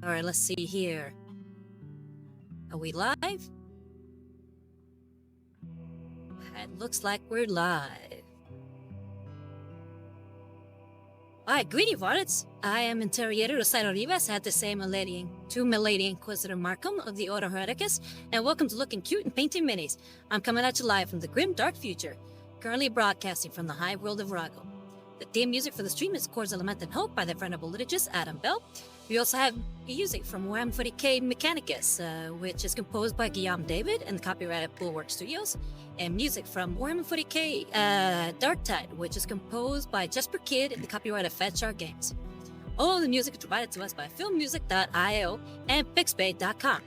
Alright, let's see here. Are we live? It looks like we're live. Alright, greeting Varlets. I am Inquisitor Jesper Rivas at the same Milady Inquisitor Markham of the Ordo Xenos, and welcome to Looking Cute and Painting Minis. I'm coming at you live from the grim dark future, currently broadcasting from the high world of Rago. The theme music for the stream is Chords of Lament and Hope by the venerable liturgist Adam Bell. We also have music from Warhammer Mechanicus, which is composed by Guillaume David and copyrighted Bulwark Studios, and music from Warhammer Darktide, which is composed by Jesper Kyd and the copyrighted Fetchart Games. All the music is provided to us by filmmusic.io and pixbay.com.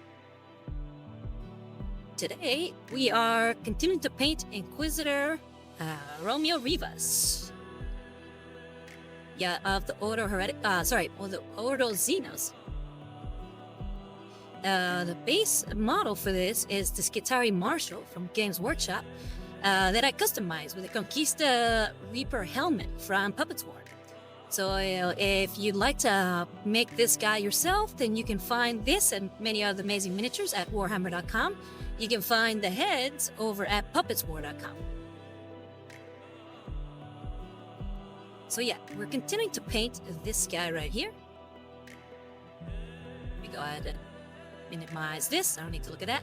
Today, we are continuing to paint Inquisitor Romeo Rivas. Of the Ordo Xenos. The base model for this is the Skitarii Marshall from Games Workshop that I customized with a Conquista Reaper helmet from Puppetswar. So if you'd like to make this guy yourself, then you can find this and many other amazing miniatures at warhammer.com. You can find the heads over at puppetswar.com. So yeah, we're continuing to paint this guy right here. Let me go ahead and minimize this. I don't need to look at that.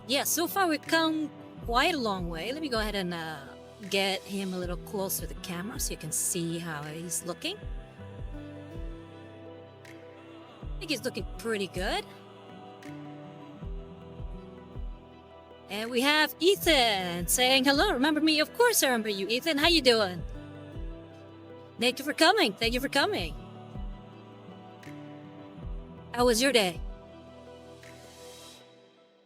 Yeah, so far we've come quite a long way. Let me go ahead and get him a little closer to the camera so you can see how he's looking. I think he's looking pretty good. And we have Ethan saying hello. Remember me? Of course I remember you, Ethan. How you doing? Thank you for coming. Thank you for coming. How was your day?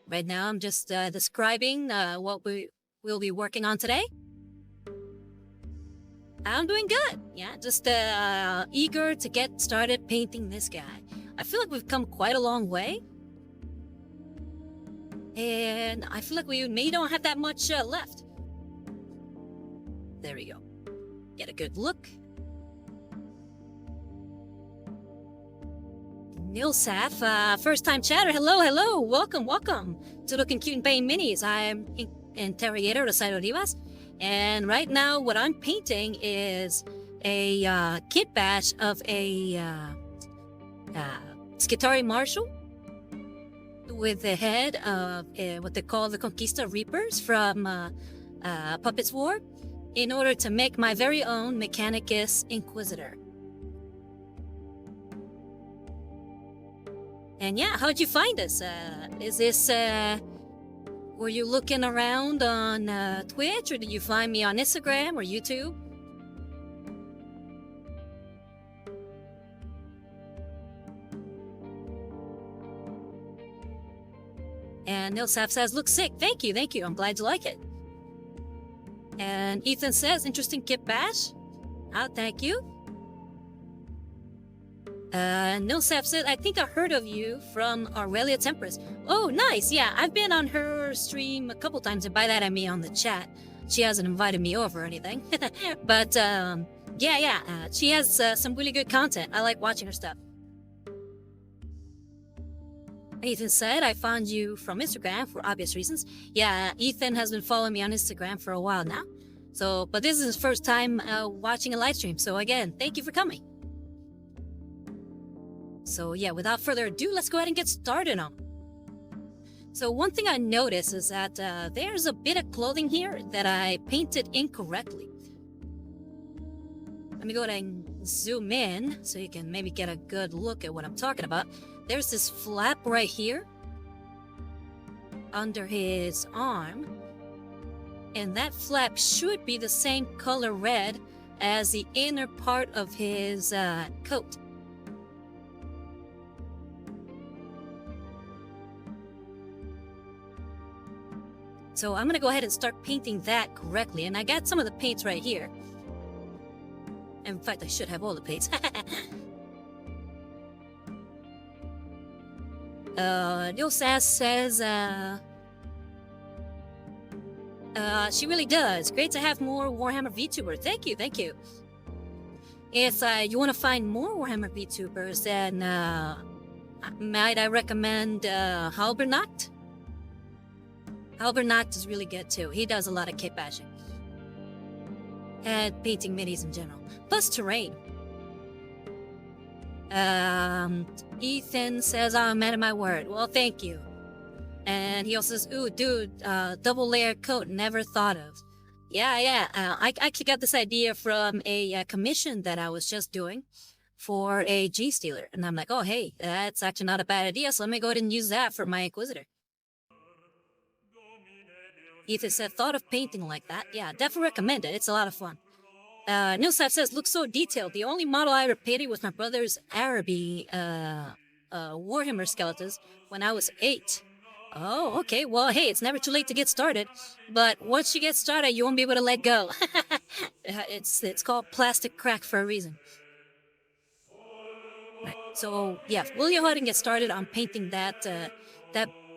Right now I'm just describing what we will be working on today. I'm doing good. Yeah, just eager to get started painting this guy. I feel like we've come quite a long way. And I feel like we may not have that much left. There we go. Get a good look. Nilsaf, first time chatter. Hello, hello. Welcome, welcome to Looking Cute and Painting Minis. I'm Inquisitor Jesper Rivas. And right now what I'm painting is a kit bash of a Skitarii Marshall with the head of what they call the Conquista Reapers from Puppetswar in order to make my very own Mechanicus Inquisitor. And yeah, how'd you find us? Is this, were you looking around on Twitch, or did you find me on Instagram or YouTube? And Nilsaf says, looks sick. Thank you, thank you. I'm glad you like it. And Ethan says, interesting kit bash. Oh, thank you. Nilsaf said, I think I heard of you from Aurelia Temperis. Oh, nice. Yeah, I've been on her stream a couple times, and by that I mean on the chat. She hasn't invited me over or anything. But she has some really good content. I like watching her stuff. Ethan said, I found you from Instagram for obvious reasons. Yeah, Ethan has been following me on Instagram for a while now. But this is his first time watching a live stream. So again, thank you for coming. So yeah, without further ado, let's go ahead and get started on. So one thing I noticed is that there's a bit of clothing here that I painted incorrectly. Let me go ahead and zoom in so you can maybe get a good look at what I'm talking about. There's this flap right here under his arm, and that flap should be the same color red as the inner part of his coat. So I'm gonna go ahead and start painting that correctly, and I got some of the paints right here. In fact, I should have all the paints. Nilsaf says, she really does. Great to have more Warhammer VTuber. Thank you, thank you. If you want to find more Warhammer VTubers, then might I recommend Halbernacht? Halbernacht is really good too. He does a lot of kit bashing. And painting minis in general. Plus terrain. Ethan says, oh, I'm man of my word. Well, thank you. And he also says, ooh, dude, double layered coat, never thought of. Yeah. I actually got this idea from a commission that I was just doing for a G-Stealer. And I'm like, oh, hey, that's actually not a bad idea, so let me go ahead and use that for my Inquisitor. Ethan said, thought of painting like that? Yeah, definitely recommend it. It's a lot of fun. Nilsaf says, looks so detailed. The only model I ever painted was my brother's Araby Warhammer skeletons when I was 8. Oh, okay. Well, hey, it's never too late to get started. But once you get started, you won't be able to let go. It's called plastic crack for a reason. Right. So, yeah, we'll go ahead and get started on painting that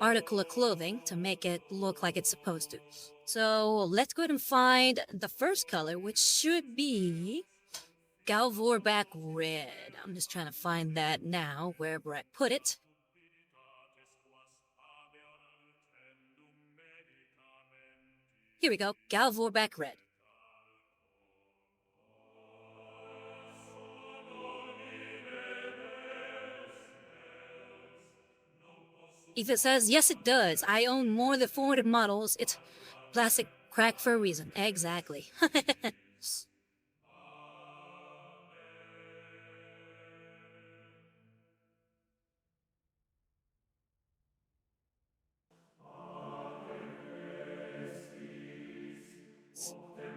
article of clothing to make it look like it's supposed to. So let's go ahead and find the first color, which should be Galvorback Red. I'm just trying to find that now, wherever I put it. Here we go, Galvorback Red. Eva says, yes it does. I own more than 400 models. It's plastic crack for a reason. Exactly.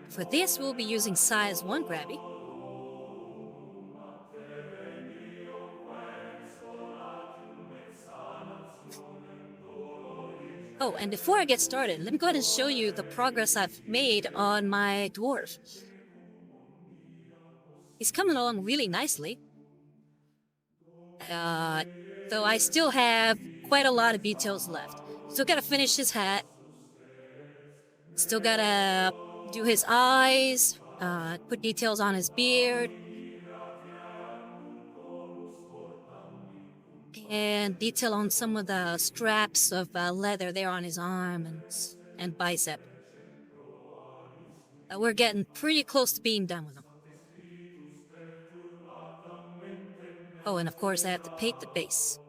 For this, we'll be using size 1 Grabby. Oh, and before I get started, let me go ahead and show you the progress I've made on my dwarf. He's coming along really nicely. Though I still have quite a lot of details left. Still gotta finish his hat. Still gotta do his eyes, put details on his beard. And detail on some of the straps of leather there on his arm and bicep. We're getting pretty close to being done with him. Oh, and of course I have to paint the base.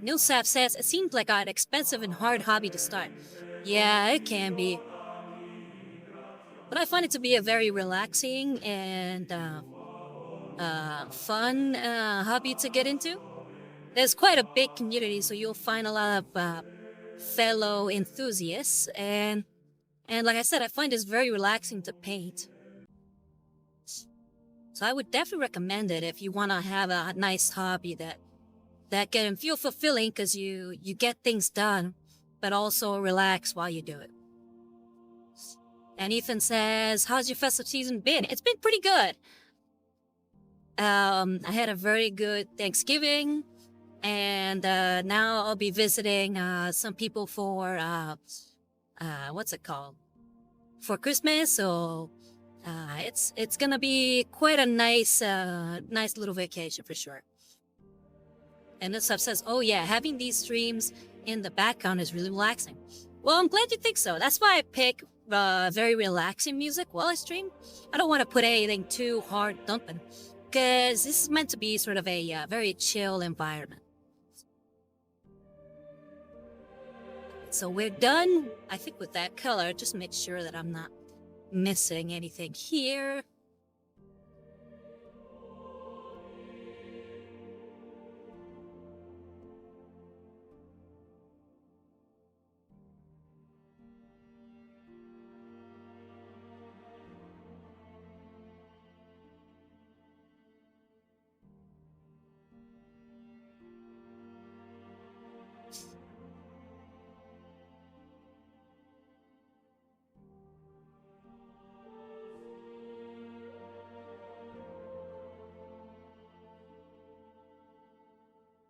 Nilsaf says, it seems like an expensive and hard hobby to start. Yeah, it can be. But I find it to be a very relaxing and fun hobby to get into. There's quite a big community, so you'll find a lot of fellow enthusiasts. And like I said, I find this very relaxing to paint. So I would definitely recommend it if you want to have a nice hobby that can feel fulfilling because you get things done, but also relax while you do it. And Ethan says, how's your festive season been? It's been pretty good. I had a very good Thanksgiving, and now I'll be visiting some people for, what's it called? For Christmas, so it's gonna be quite a nice little vacation for sure. And this stuff says, oh yeah, having these streams in the background is really relaxing. Well, I'm glad you think so. That's why I pick very relaxing music while I stream. I don't want to put anything too hard thumping, because this is meant to be sort of a very chill environment. So we're done, I think, with that color. Just make sure that I'm not missing anything here.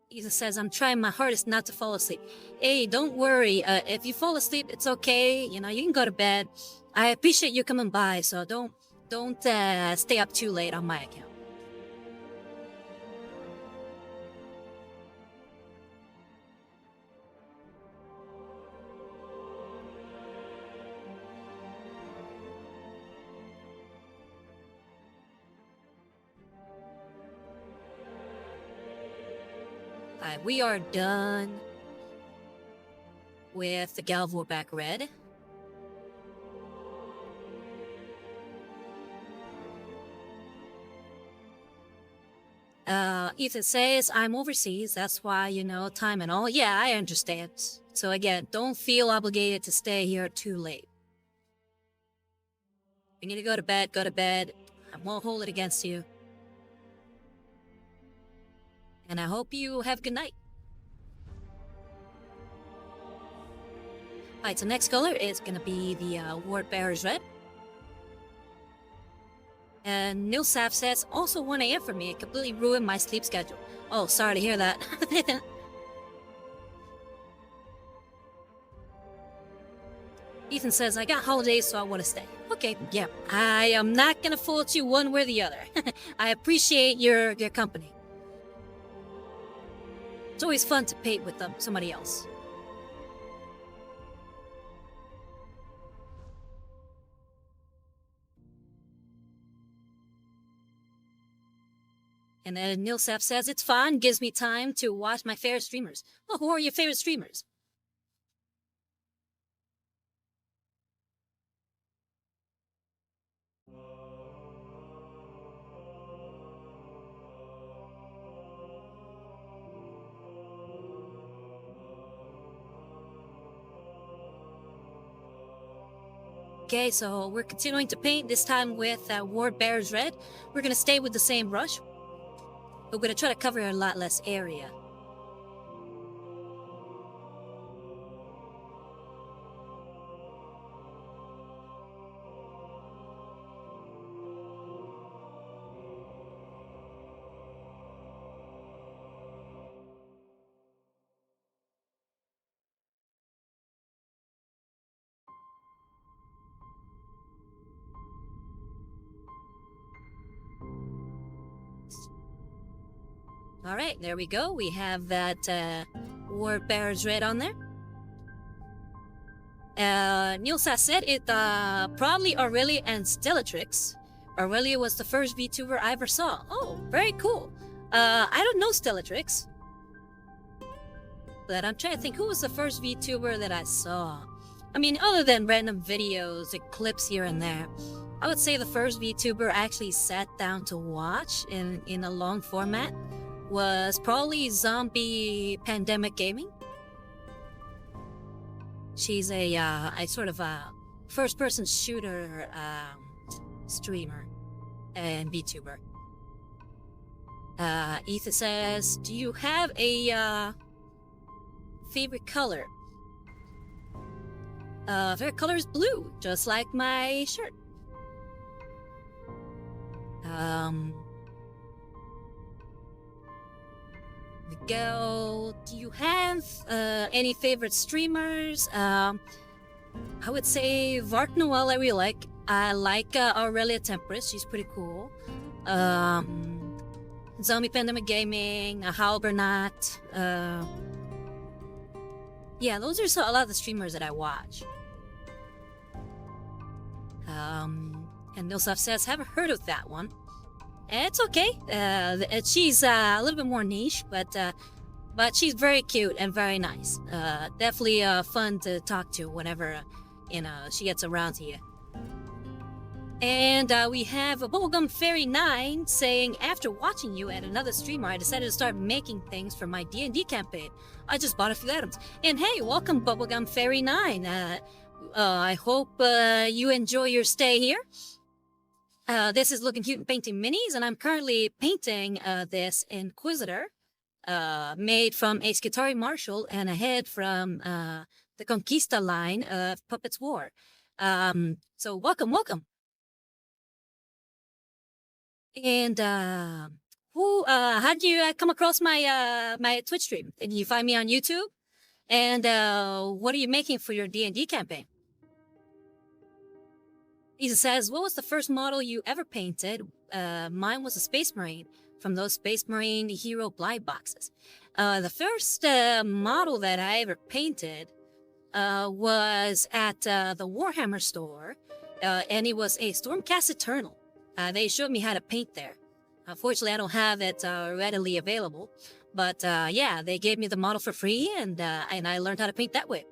Ethan says, I'm trying my hardest not to fall asleep. Hey, don't worry. If you fall asleep, it's okay. You know, you can go to bed. I appreciate you coming by, so don't stay up too late on my account. Alright, we are done with the Bulwark Red. Ethan says, I'm overseas, that's why, you know, time and all. Yeah, I understand. So again, don't feel obligated to stay here too late. If you need to go to bed, go to bed. I won't hold it against you. And I hope you have a good night. Alright, so next color is gonna be the Warboss Red. And Nilsaf says, also 1 a.m. for me. It completely ruined my sleep schedule. Oh, sorry to hear that. Ethan says, I got holidays, so I want to stay. Okay, yeah. I am not gonna fault you one way or the other. I appreciate your company. It's always fun to paint with somebody else. And then Nilsaf says, it's fun, gives me time to watch my favorite streamers. Well, who are your favorite streamers? Okay, so we're continuing to paint, this time with Warboss Red. We're gonna stay with the same brush. But we're gonna try to cover a lot less area. Alright, there we go. We have that Warboss Red on there. Nilsa said it probably Aurelia and Stellatrix. Aurelia was the first VTuber I ever saw. Oh, very cool. I don't know Stellatrix. But I'm trying to think, who was the first VTuber that I saw? I mean, other than random videos and clips here and there, I would say the first VTuber I actually sat down to watch in a long format was probably Zombie Pandemic Gaming. She's a sort of a first-person shooter streamer and VTuber. Ethan says, do you have a favorite color? Favorite color is blue, just like my shirt. Go. Do you have any favorite streamers? I would say Vark Noel I really like. I like Aurelia Temperance, she's pretty cool. Zombie Pandemic Gaming, Halbernat. Yeah, those are a lot of the streamers that I watch. And Nilsaf says, haven't heard of that one. It's okay. She's a little bit more niche, but she's very cute and very nice. Definitely fun to talk to whenever she gets around to you. And we have a Bubblegum Fairy 9 saying, after watching you at another streamer, I decided to start making things for my D&D campaign. I just bought a few items. And hey, welcome Bubblegum Fairy 9. I hope you enjoy your stay here. This is Looking Cute and Painting Minis, and I'm currently painting this Inquisitor, made from a Skitarii Marshall and a head from the Conquista line of Puppetswar. So welcome. And How'd you come across my Twitch stream? Did you find me on YouTube? And what are you making for your D&D campaign? He says, what was the first model you ever painted? Mine was a Space Marine from those Space Marine Hero blind boxes. The first model that I ever painted was at the Warhammer store, and it was a Stormcast Eternal. They showed me how to paint there. Unfortunately, I don't have it readily available, but yeah, they gave me the model for free, and I learned how to paint that way.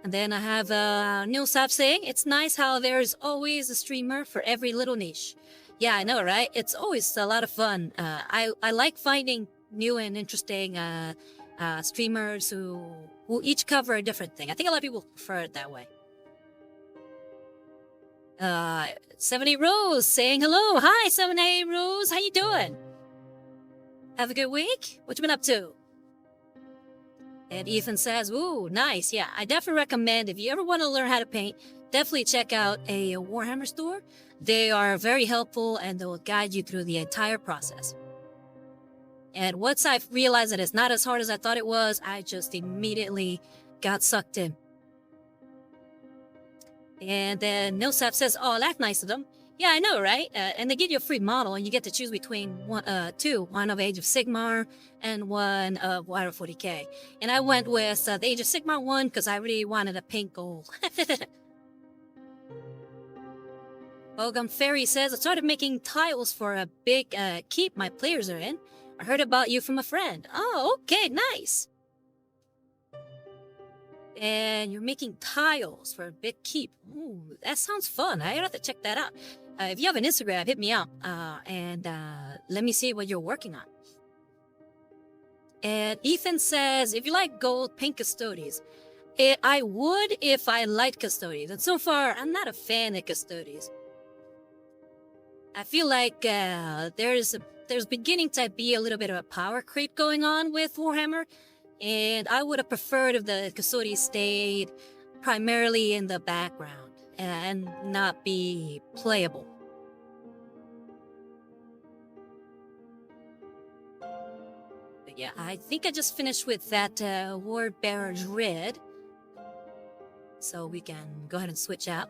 And then I have Nilsap saying, it's nice how there's always a streamer for every little niche. Yeah, I know, right? It's always a lot of fun. I like finding new and interesting streamers who each cover a different thing. I think a lot of people prefer it that way. 70 Rose saying hello. Hi, 70 Rose. How you doing? Have a good week? What you been up to? And Ethan says, ooh, nice. Yeah, I definitely recommend if you ever want to learn how to paint, definitely check out a Warhammer store. They are very helpful and they will guide you through the entire process. And once I realized that it's not as hard as I thought it was, I just immediately got sucked in. And then Nilsap says, oh, that's nice of them. Yeah, I know, right? And they give you a free model, and you get to choose between two, one of Age of Sigmar and one of Warhammer 40k. And I went with the Age of Sigmar one because I really wanted a pink gold. Bogum Fairy says, I started making tiles for a big keep my players are in. I heard about you from a friend. Oh, okay, nice. And you're making tiles for a big keep. Ooh, that sounds fun. I have to check that out. If you have an Instagram, hit me up and let me see what you're working on. And Ethan says, if you like gold, paint Custodes. I would if I liked Custodes. And so far, I'm not a fan of Custodes. I feel like there's beginning to be a little bit of a power creep going on with Warhammer. And I would have preferred if the Custodes stayed primarily in the background and not be playable. But yeah, I think I just finished with that Warboss Red. So we can go ahead and switch out.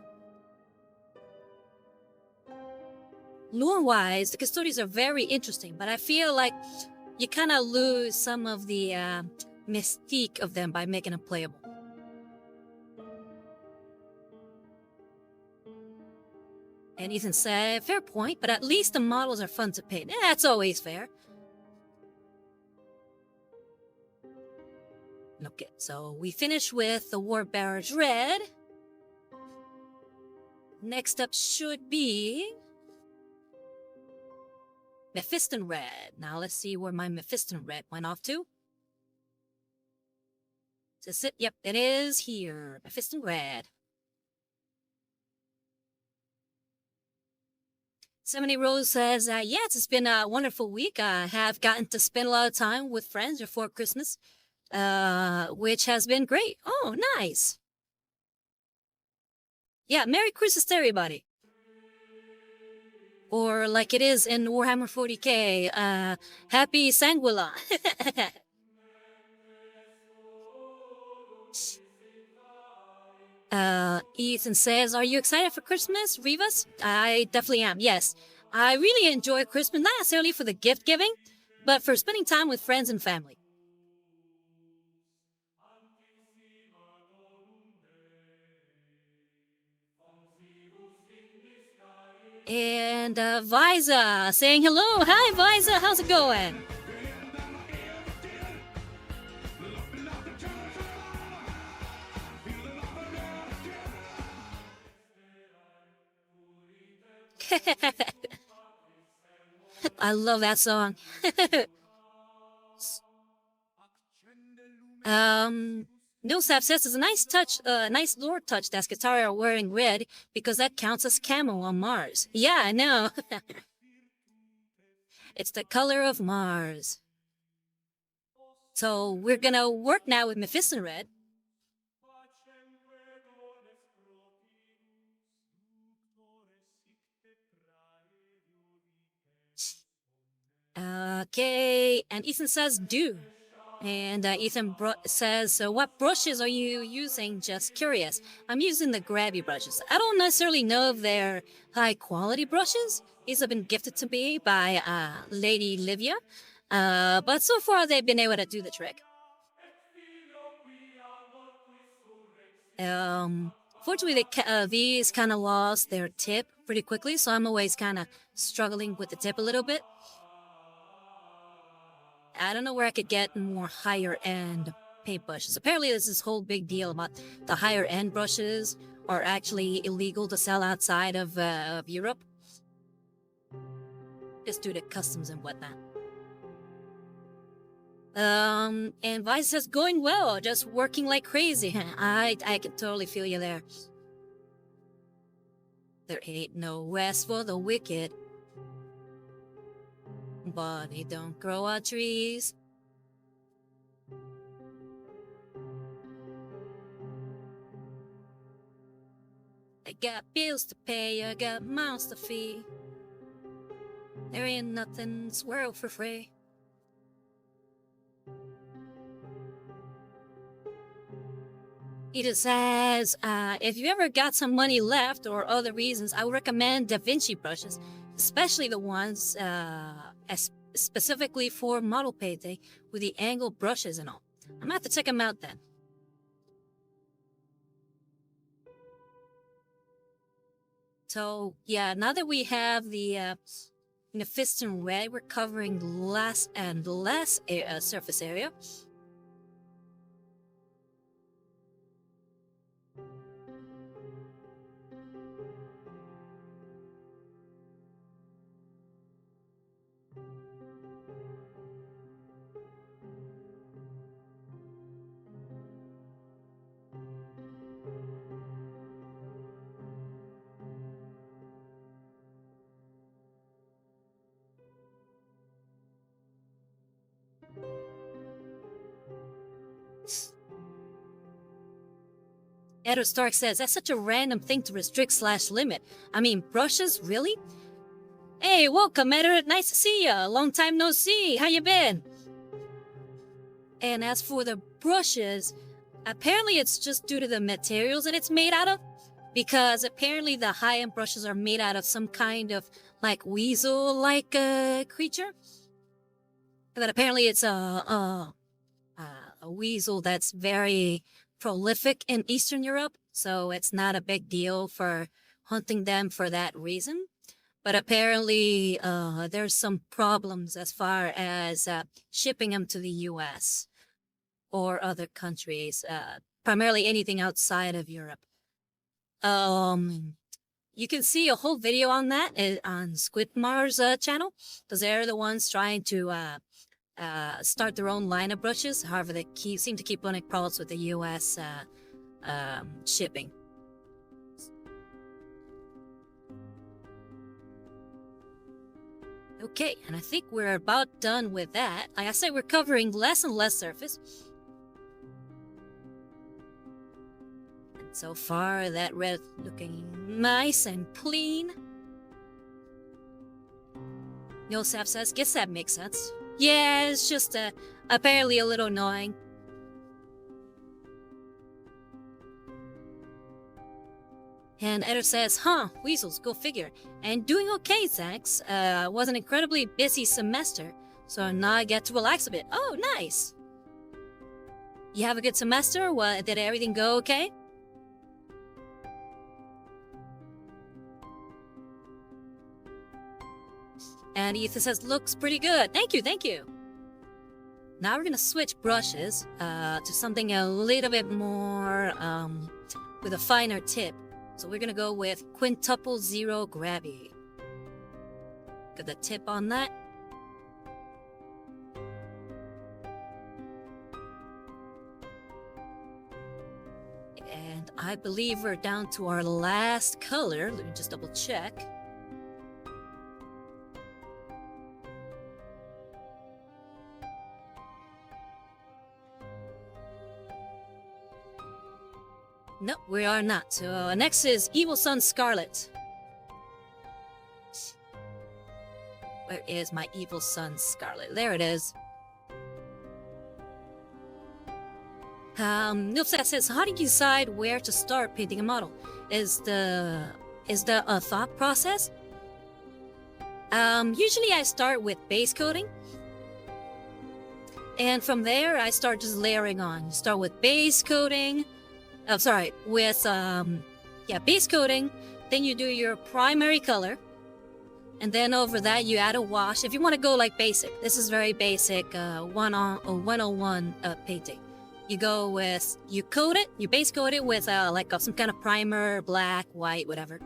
Lore-wise, the Custodes are very interesting, but I feel like you kind of lose some of the mystique of them by making them playable. And Ethan said, fair point, but at least the models are fun to paint. That's always fair. Okay, so we finish with the Warboss Red. Next up should be Mephiston Red. Now let's see where my Mephiston Red went off to. Is this it? Yep, it is here. Mephiston Red. 70 Rose says, yes, it's been a wonderful week. I have gotten to spend a lot of time with friends before Christmas, which has been great. Oh, nice. Yeah, Merry Christmas to everybody. Or like it is in Warhammer 40k, Happy Sanguila. Ethan says, are you excited for Christmas, Rivas? I definitely am, yes. I really enjoy Christmas, not necessarily for the gift giving, but for spending time with friends and family. And Viza saying hello. Hi, Viza. How's it going? I love that song. Nilsap says it's a nice touch, nice lore touch that Skitarii are wearing red because that counts as camo on Mars. Yeah, I know. It's the color of Mars. So we're gonna work now with Mephiston Red. Okay, and Ethan says do. And Ethan says, so what brushes are you using? Just curious. I'm using the grabby brushes. I don't necessarily know if they're high quality brushes. These have been gifted to me by Lady Livia. But so far they've been able to do the trick. Fortunately, these kind of lost their tip pretty quickly, so I'm always kind of struggling with the tip a little bit. I don't know where I could get more higher end paint brushes. Apparently there's this whole big deal about the higher end brushes are actually illegal to sell outside of Europe. Just due to customs and whatnot. And Vice says, going well, just working like crazy. I can totally feel you there. There ain't no rest for the wicked. But they don't grow on trees. I got bills to pay, I got mouths to feed. There ain't nothing in this world for free. He just says, if you ever got some money left or other reasons, I would recommend Da Vinci brushes, especially the ones specifically for model painting with the angled brushes and all. I'm gonna have to check them out then. So yeah, now that we have the Mephiston Red, we're covering less and less surface area. Edo Stark says, that's such a random thing to restrict/limit. I mean, brushes, really? Hey, welcome, Edo. Nice to see ya. Long time no see. How you been? And as for the brushes, apparently it's just due to the materials that it's made out of. Because apparently the high-end brushes are made out of some kind of, like, weasel-like creature. And that apparently it's a weasel that's very prolific in Eastern Europe, so it's not a big deal for hunting them for that reason. But apparently, there's some problems as far as shipping them to the U.S. or other countries, primarily anything outside of Europe. You can see a whole video on that on Squidmar's channel, because they're the ones trying to start their own line of brushes. However, they seem to keep running problems with the U.S. Shipping. Okay, and I think we're about done with that. Like I said, we're covering less and less surface. And so far, that red looking nice and clean. Yosef says, guess that makes sense. Yeah, it's just apparently a little annoying. And Eder says, huh, weasels, go figure. And doing okay, thanks. Was an incredibly busy semester, so now I get to relax a bit. Oh, nice. You have a good semester? Well, did everything go okay? And Ethan says, looks pretty good. Thank you, thank you. Now we're gonna switch brushes to something a little bit more with a finer tip. So we're gonna go with Quintuple Zero Grabby. Got the tip on that. And I believe we're down to our last color. Let me just double check. No, we are not. So next is Evil Sun Scarlet. Where is my evil son, Scarlet? There it is. Nilfsat says, how do you decide where to start painting a model? Is the a thought process? Usually I start with base coating. And from there, I start just layering on. You start with base coating. Oh, sorry, with, base coating. Then you do your primary color. And then over that, you add a wash. If you want to go like basic, this is very basic, 101 painting. You go with, you coat it, you base coat it with some kind of primer, black, white, whatever.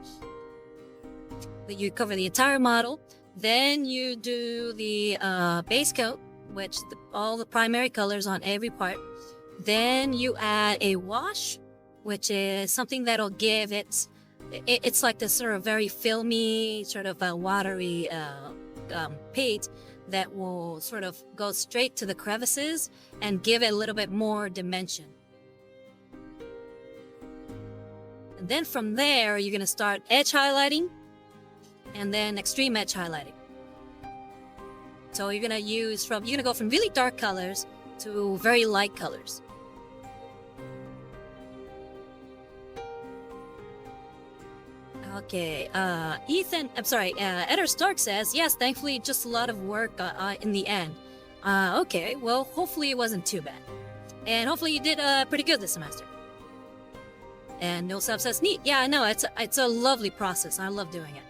But you cover the entire model. Then you do the base coat, which all the primary colors on every part. Then you add a wash, which is something that'll give it's like this sort of very filmy, sort of watery paint that will sort of go straight to the crevices and give it a little bit more dimension. And then from there, you're going to start edge highlighting and then extreme edge highlighting. So you're going to go from really dark colors to very light colors. Okay, Eder Stark says, yes, thankfully just a lot of work in the end. Okay, well, hopefully it wasn't too bad. And hopefully you did pretty good this semester. And Nilsab says, neat. Yeah, I know, it's a lovely process. I love doing it.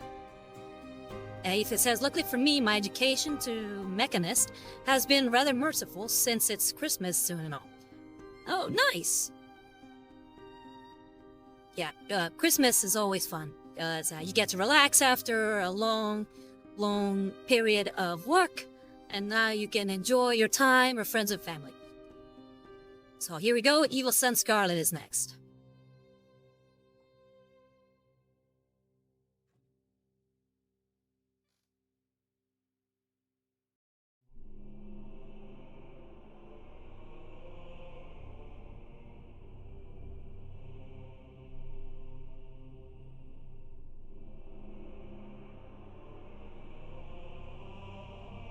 Ethan says, luckily for me, my education to mechanist has been rather merciful since it's Christmas soon and all. Oh, nice. Yeah, Christmas is always fun. You get to relax after a long period of work, and now you can enjoy your time with friends and family. So here we go, Evil Son Scarlet is next.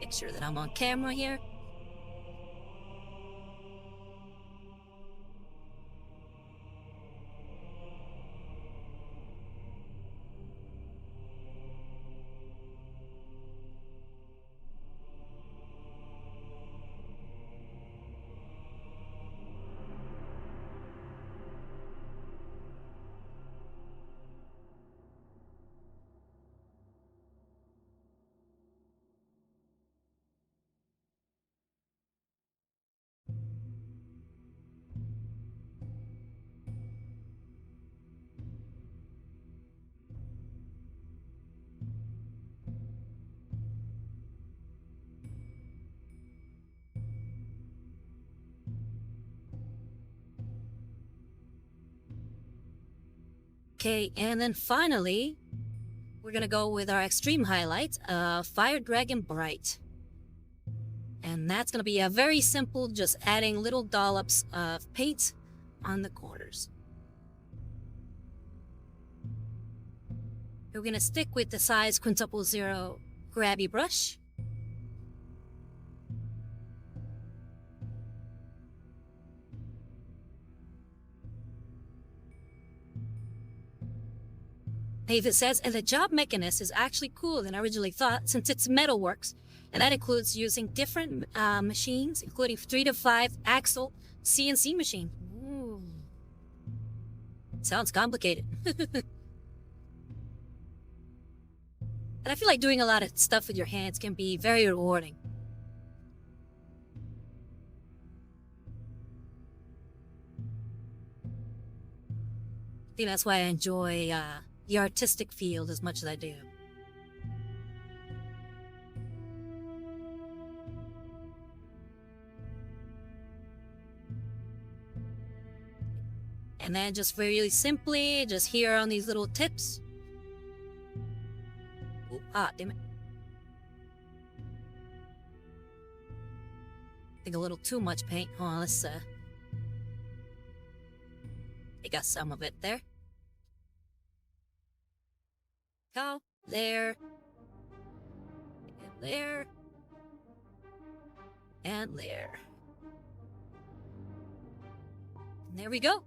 Make sure that I'm on camera here. Okay, and then finally, we're gonna go with our extreme highlight, Fire Dragon Bright. And that's gonna be a very simple, just adding little dollops of paint on the corners. We're gonna stick with the size quintuple 0 grabby brush. David says, and the job mechanist is actually cooler than I originally thought since it's metalworks, and that includes using different machines, including 3 to 5 axle CNC machine. Ooh. Sounds complicated. And I feel like doing a lot of stuff with your hands can be very rewarding. I think that's why I enjoy the artistic field as much as I do. And then just really simply, just here on these little tips. Ooh, damn it. I think a little too much paint. Hold on, let's I got some of it there. Go there. layer. And layer. And there we go.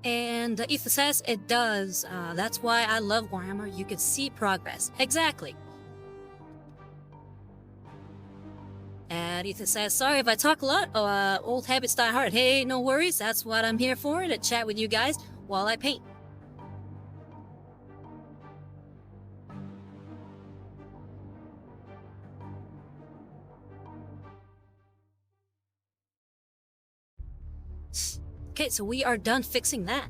And Ethan says it does. That's why I love Warhammer. You can see progress. Exactly. And Ethan says, sorry if I talk a lot. Old habits die hard. Hey, no worries. That's what I'm here for, to chat with you guys while I paint. Okay, so we are done fixing that.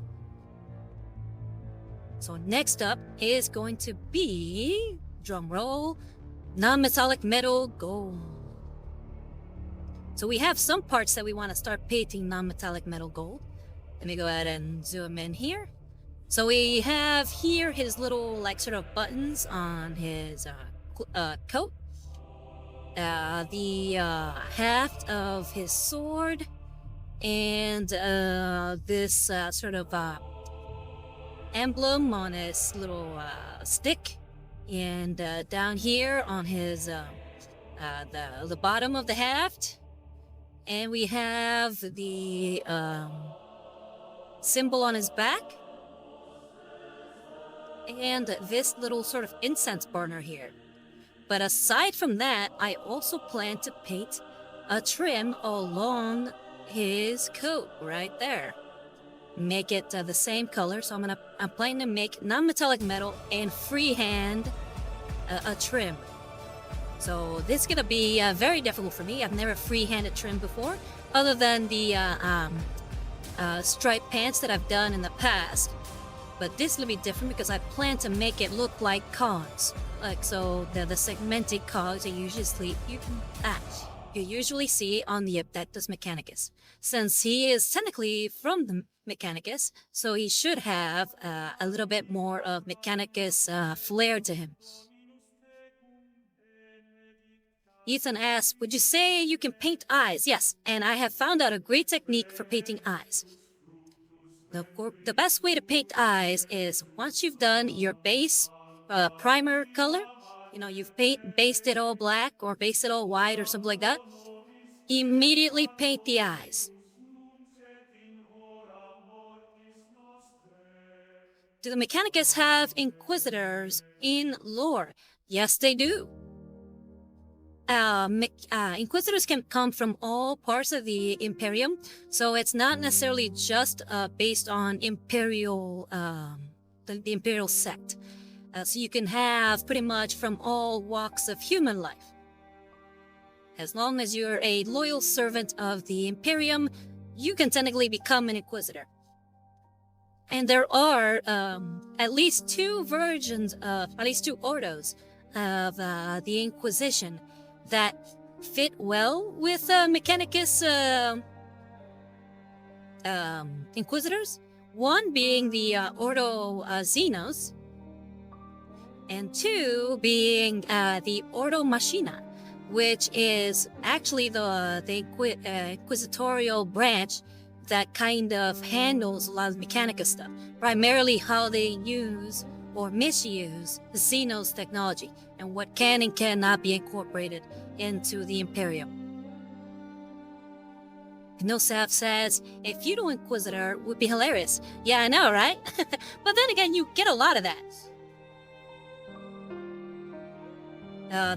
So next up is going to be, drum roll, non-metallic metal gold. So we have some parts that we want to start painting non-metallic metal gold. Let me go ahead and zoom in here. So we have here his little like sort of buttons on his coat. The haft of his sword. And this sort of emblem on his little stick, and down here on his the bottom of the haft, and we have the symbol on his back, and this little sort of incense burner here. But aside from that, I also plan to paint a trim along his coat right there. Make it the same color. So I'm planning to make non-metallic metal and freehand a trim. So this is gonna be very difficult for me. I've never freehanded trim before, other than the striped pants that I've done in the past. But this will be different because I plan to make it look like cogs, like so the segmented cogs you usually see on the Adeptus Mechanicus. Since he is technically from the Mechanicus, so he should have a little bit more of Mechanicus flair to him. Ethan asks, would you say you can paint eyes? Yes, and I have found out a great technique for painting eyes. The best way to paint eyes is once you've done your base primer color, you know, you've based it all black or based it all white or something like that, immediately paint the eyes. Do the Mechanicus have Inquisitors in lore? Yes, they do. Inquisitors can come from all parts of the Imperium, so it's not necessarily just based on Imperial, the Imperial sect. So you can have pretty much from all walks of human life. As long as you're a loyal servant of the Imperium, you can technically become an Inquisitor. And there are at least two Ordos of the Inquisition that fit well with Mechanicus Inquisitors. One being the Ordo Xenos, and two being the Ordo Machina, which is actually the inquisitorial branch that kind of handles a lot of Mechanicus stuff, primarily how they use or misuse the Xenos technology and what can and cannot be incorporated into the Imperium. Nosaf says, a feudal Inquisitor would be hilarious. Yeah, I know, right? But then again, you get a lot of that.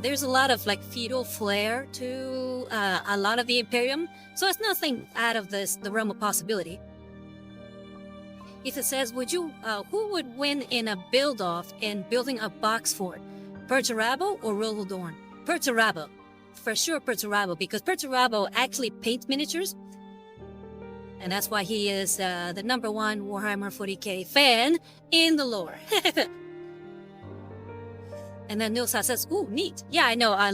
There's a lot of like feudal flair to a lot of the Imperium, so it's nothing out of the realm of possibility. Ethan says, who would win in a build-off in building a box fort? Perturabo or Roldorn? Perturabo. For sure Perturabo, because Perturabo actually paints miniatures, and that's why he is the #1 Warhammer 40k fan in the lore. And then Nilsa says, ooh, neat. Yeah, I know, I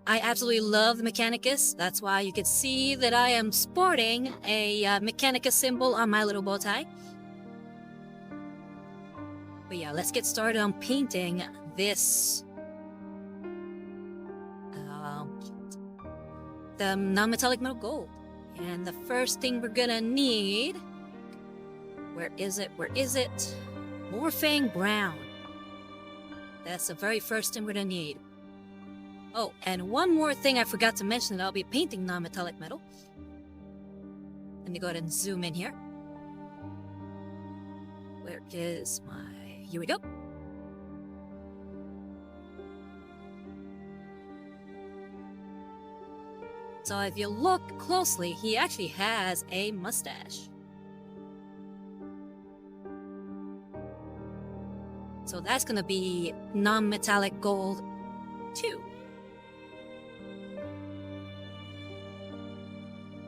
absolutely love the Mechanicus. That's why you can see that I am sporting a Mechanicus symbol on my little bow tie. But yeah, let's get started on painting this. the non-metallic metal gold. And the first thing we're gonna need... Where is it? Where is it? Morphang Brown. That's the very first thing we're gonna need. Oh, and one more thing I forgot to mention that I'll be painting non-metallic metal. Let me go ahead and zoom in here. Where is my... Here we go. So if you look closely, he actually has a mustache. So that's gonna be non-metallic gold too.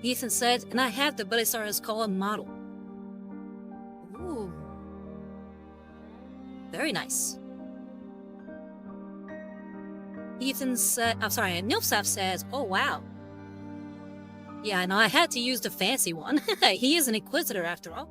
Ethan said, and I have the Belisarius Call model. Ooh. Very nice. Ethan said, I'm sorry, Nilfsaf says, oh wow. Yeah, I know, I had to use the fancy one. He is an Inquisitor after all.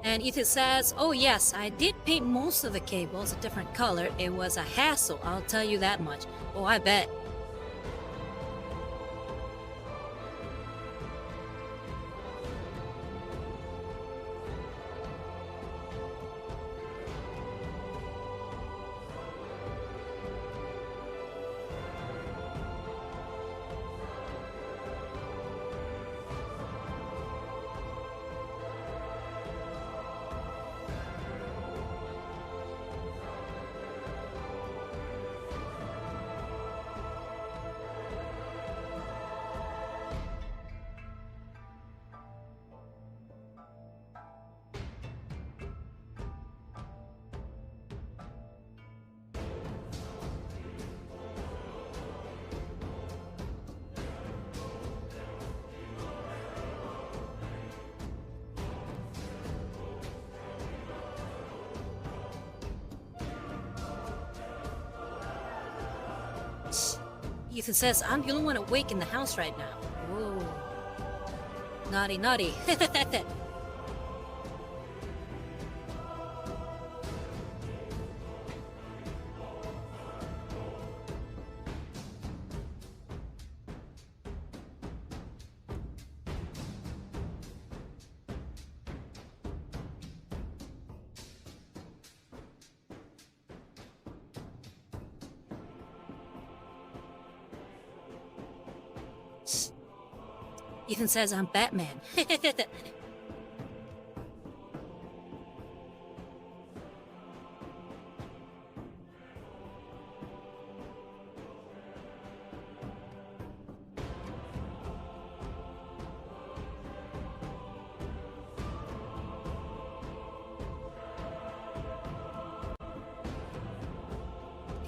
And Ethan says, oh yes, I did paint most of the cables a different color. It was a hassle, I'll tell you that much. Oh, I bet. Ethan says, I'm the only one awake in the house right now. Whoa. Naughty, naughty. Ethan says I'm Batman.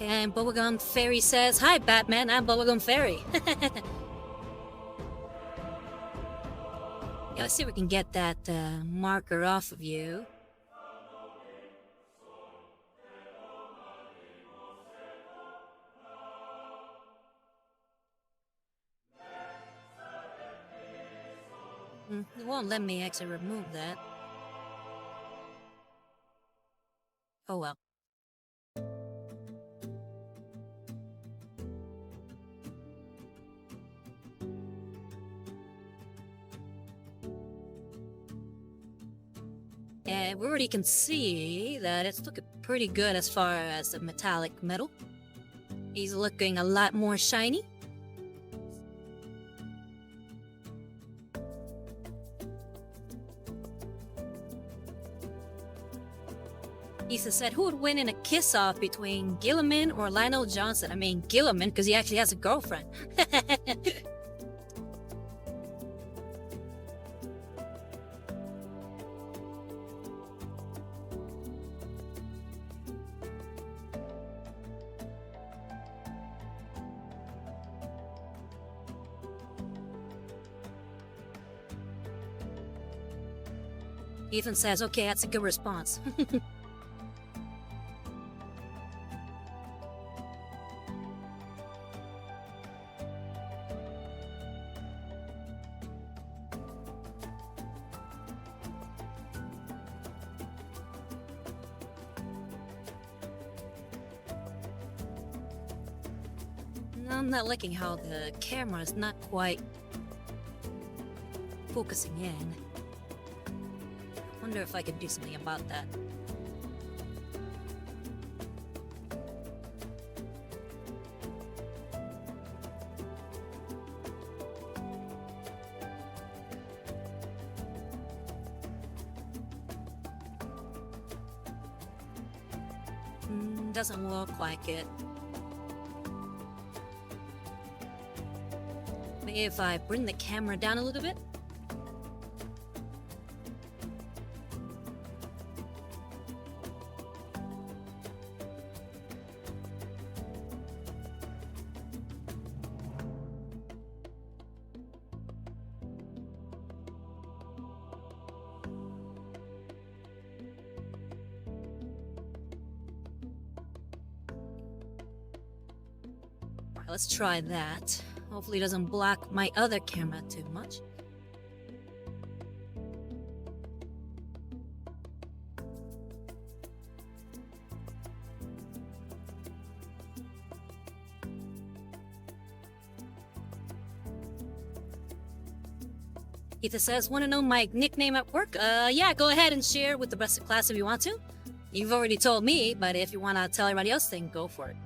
And Bubblegum Fairy says, "Hi, Batman, I'm Bubblegum Fairy." Yeah, let's see if we can get that marker off of you. It won't let me actually remove that. Oh well. And we already can see that it's looking pretty good as far as the metallic metal. He's looking a lot more shiny. Ethan said, "Who would win in a kiss-off between Gilliman or Lionel Johnson?" I mean, Gilliman, because he actually has a girlfriend. Ethan says, "Okay, that's a good response." I'm not liking how the camera is not quite focusing in. Wonder if I could do something about that. Doesn't look like it. Maybe if I bring the camera down a little bit. Let's try that. Hopefully it doesn't block my other camera too much. Ethan says, "Want to know my nickname at work?" Yeah, go ahead and share with the rest of the class if you want to. You've already told me, but if you want to tell everybody else, then go for it.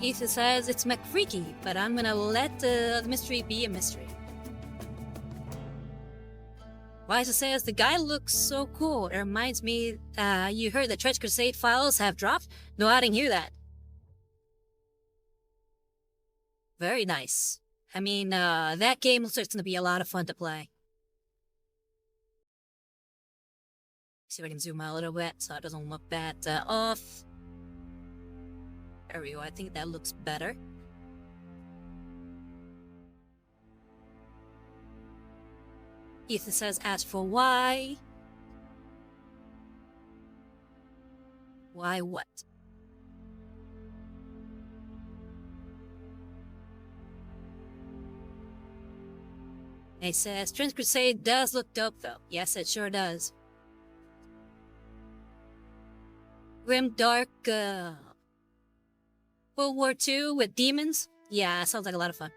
Ethan says it's McFreaky, but I'm gonna let the mystery be a mystery. Liza says, "The guy looks so cool. It reminds me, you heard the Trench Crusade files have dropped? No, I didn't hear that." Very nice. I mean, that game looks like it's gonna be a lot of fun to play. See if I can zoom out a little bit so it doesn't look that off. There we go, I think that looks better. Ethan says, "As for why..." Why what? He says, "Trench Crusade does look dope though." Yes, it sure does. Grim Dark, World War II with demons? Yeah, sounds like a lot of fun.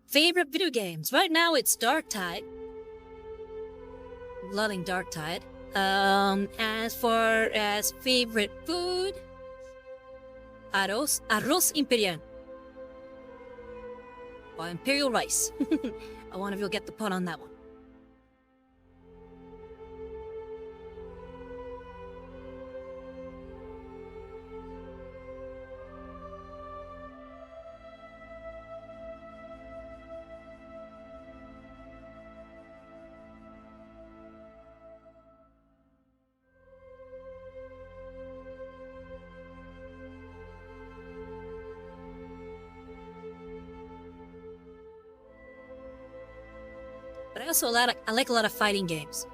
Favorite video games? Right now it's Darktide. Loving Darktide. As far as favorite food, arroz imperial. Or imperial rice. I wonder if you'll get the pun on that one. But I also I like a lot of fighting games.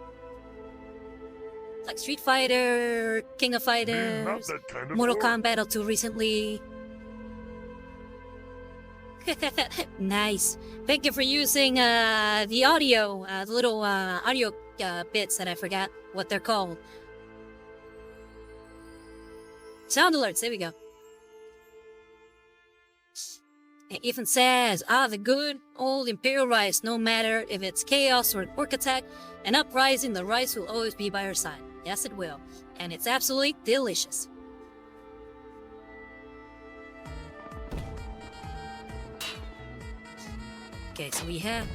Like Street Fighter, King of Fighters, Mortal Kombat until recently. Nice. Thank you for using the audio, the little audio bits that I forgot what they're called. Sound alerts, there we go. And Ethan says, the good old Imperial rice, no matter if it's chaos or an orc attack, an uprising, the rice will always be by our side. Yes, it will. And it's absolutely delicious. Okay, so we have...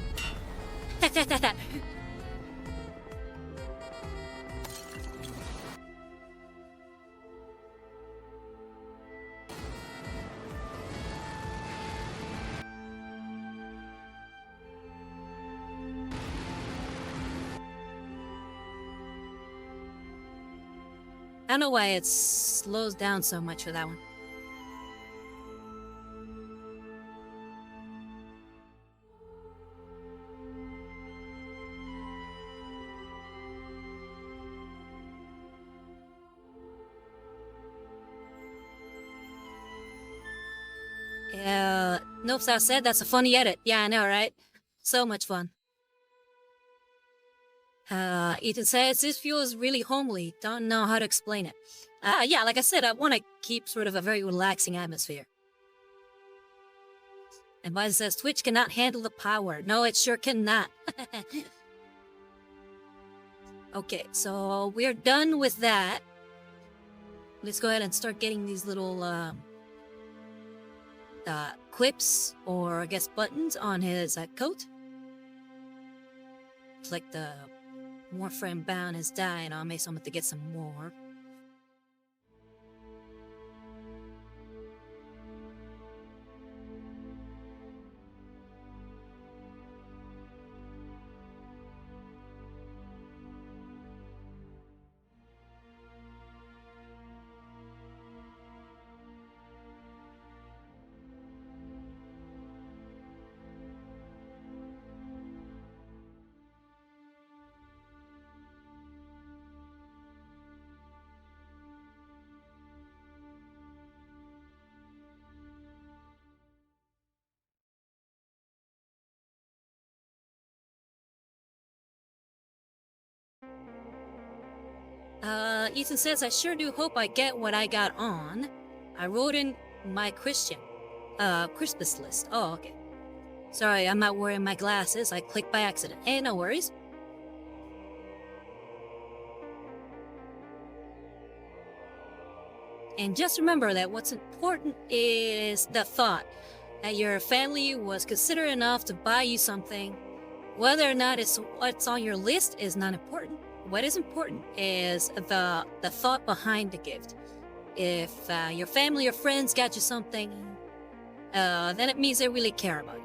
I don't know why it slows down so much for that one. Nope, so I said that's a funny edit. Yeah, I know, right? So much fun. Ethan says, this feels really homely. Don't know how to explain it. Yeah, like I said, I want to keep sort of a very relaxing atmosphere. And Biden says, Twitch cannot handle the power. No, it sure cannot. Okay, so we're done with that. Let's go ahead and start getting these little quips, or I guess buttons, on his coat. It's like the Warframe bound has died on me, so I'm going to get some more. Ethan says, I sure do hope I get what I got on. I wrote in my Christmas list. Oh, okay. Sorry, I'm not wearing my glasses. I clicked by accident. Hey, no worries. And just remember that what's important is the thought that your family was considerate enough to buy you something. Whether or not it's what's on your list is not important. What is important is the thought behind the gift. If your family or friends got you something, then it means they really care about you.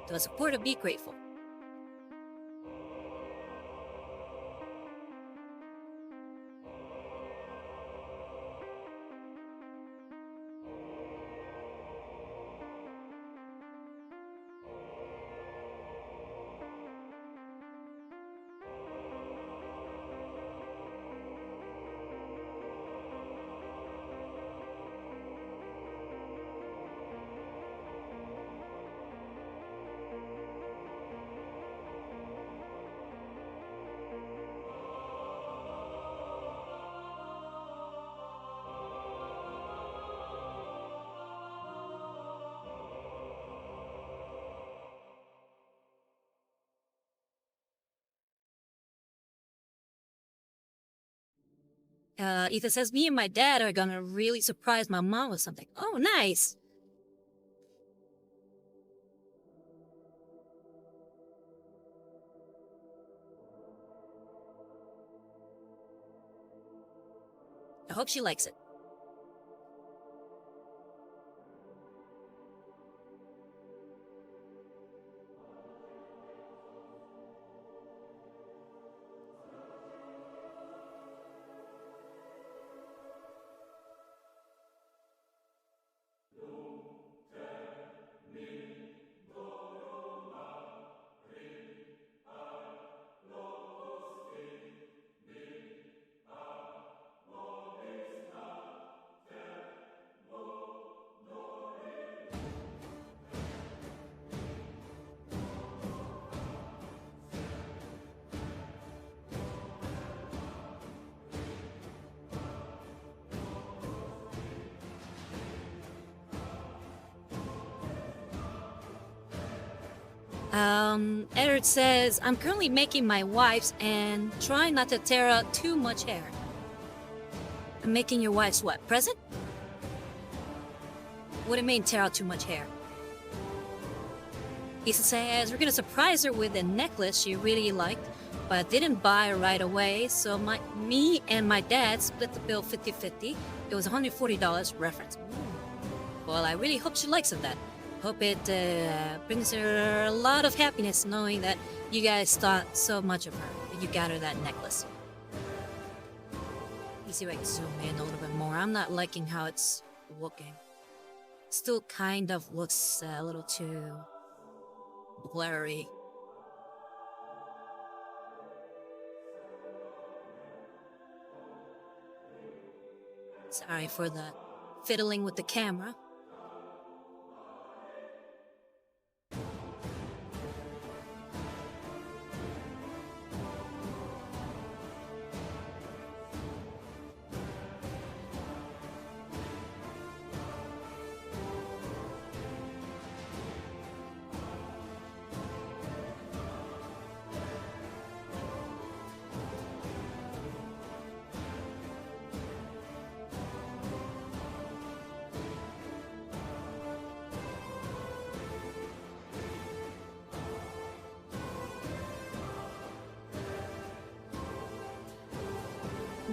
To support or be grateful. Ethan says, me and my dad are gonna really surprise my mom with something. Oh, nice! I hope she likes it. Edward says, I'm currently making my wife's and trying not to tear out too much hair. I'm making your wife's what, present? What do you mean tear out too much hair? Ethan says, we're gonna surprise her with a necklace she really liked, but didn't buy right away, so me and my dad split the bill 50-50. It was $140 reference. Well, I really hope she likes that. Hope it brings her a lot of happiness knowing that you guys thought so much of her, that you got her that necklace. Let me see if I can zoom in a little bit more. I'm not liking how it's looking. Still kind of looks a little too blurry. Sorry for the fiddling with the camera.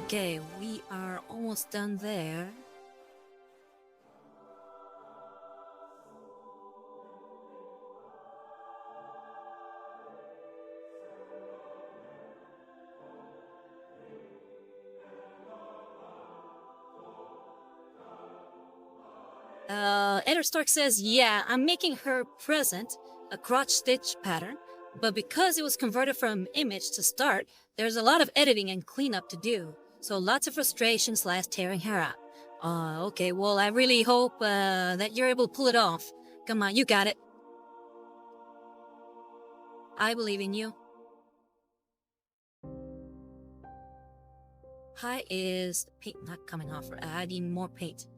Okay, we are almost done there. Eder Stark says, yeah, I'm making her present a crotch stitch pattern, but because it was converted from image to start, there's a lot of editing and cleanup to do. So lots of frustration / tearing her out. Okay, well, I really hope that you're able to pull it off. Come on, you got it. I believe in you. Hi is the paint not coming off. I need more paint.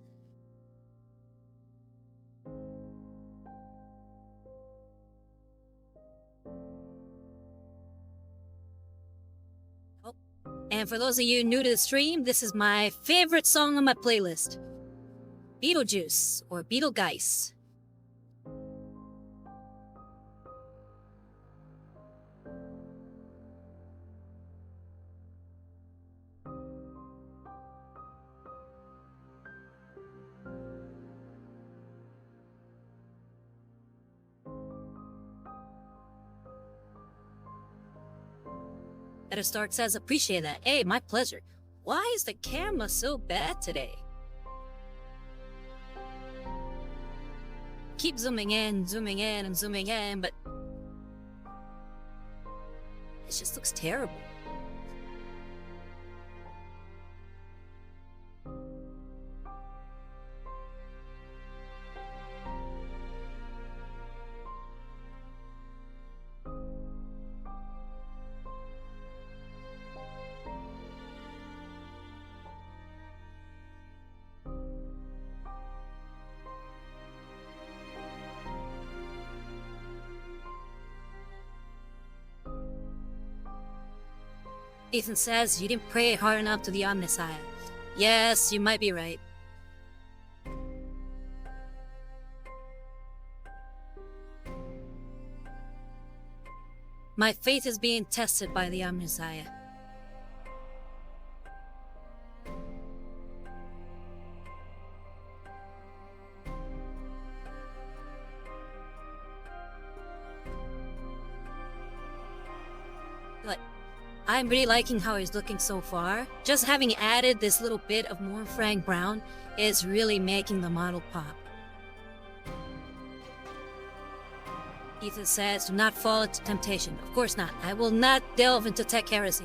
And for those of you new to the stream, this is my favorite song on my playlist. Beetlejuice, or Beetlegeist. Eder Stark says, appreciate that. Hey, my pleasure. Why is the camera so bad today? Keep zooming in, and zooming in, but it just looks terrible. Ethan says, you didn't pray hard enough to the Omnissiah. Yes, you might be right. My faith is being tested by the Messiah. But I'm really liking how he's looking so far. Just having added this little bit of more Frank Brown is really making the model pop. Ethan says, do not fall into temptation. Of course not. I will not delve into tech heresy.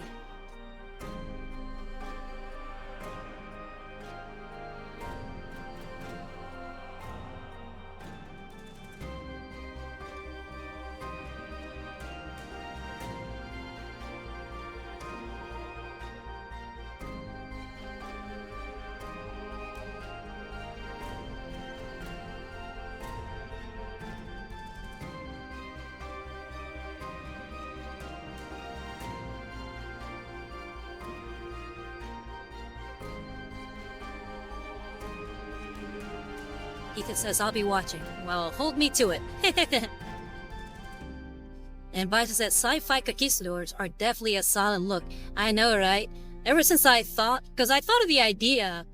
Ethan says, I'll be watching. Well, hold me to it. And Bison says, sci-fi conquistadors are definitely a solid look. I know, right? Ever since I thought of the idea,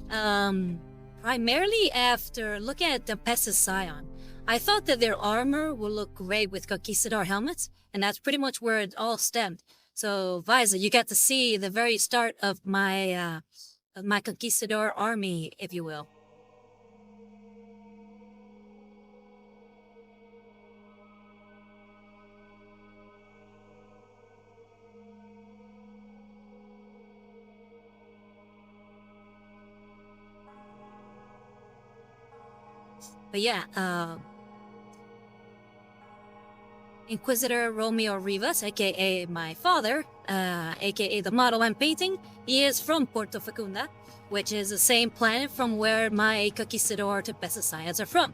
primarily after looking at the Pestis Scion, I thought that their armor would look great with conquistador helmets, and that's pretty much where it all stemmed. So, Visa, you got to see the very start of my conquistador army, if you will. But yeah, Inquisitor Romeo Rivas, aka my father, aka the model I'm painting, he is from Porto Facunda, which is the same planet from where my conquistador Tempesticides are from.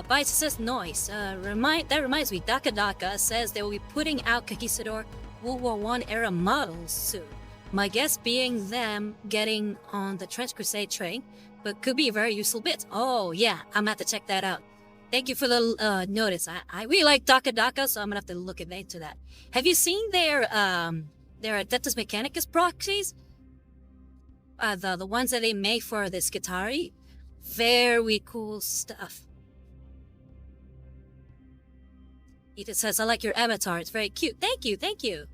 Vice says noise. That reminds me, Daka Daka says they will be putting out Conquistador World War I era models soon. My guess being them getting on the Trench Crusade train, but could be a very useful bit. Oh yeah, I'm gonna have to check that out. Thank you for the notice. I really like Daka Daka, so I'm gonna have to look into that. Have you seen their Adeptus Mechanicus proxies? The ones that they make for the Skitarii? Very cool stuff. Ethan says, I like your avatar. It's very cute. Thank you, thank you.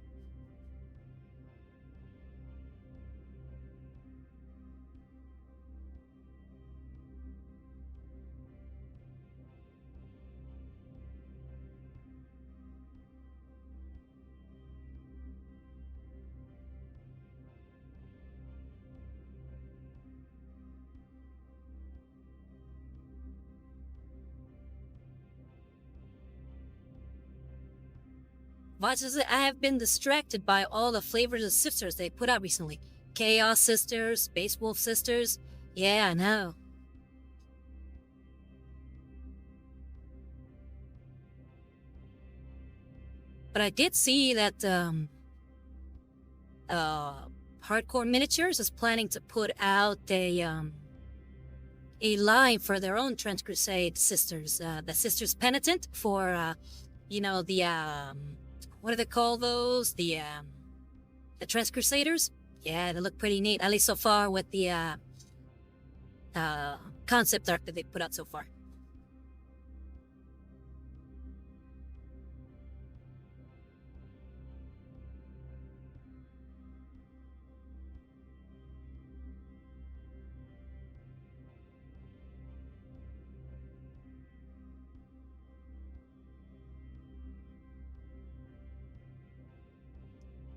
I have been distracted by all the flavors of sisters they put out recently. Chaos Sisters, Space Wolf Sisters. Yeah, I know. But I did see that Hardcore Miniatures is planning to put out a line for their own Trench Crusade sisters. The Sisters Penitent for, the what do they call those? The Trench Crusaders? Yeah, they look pretty neat, at least so far with the concept art that they put out so far.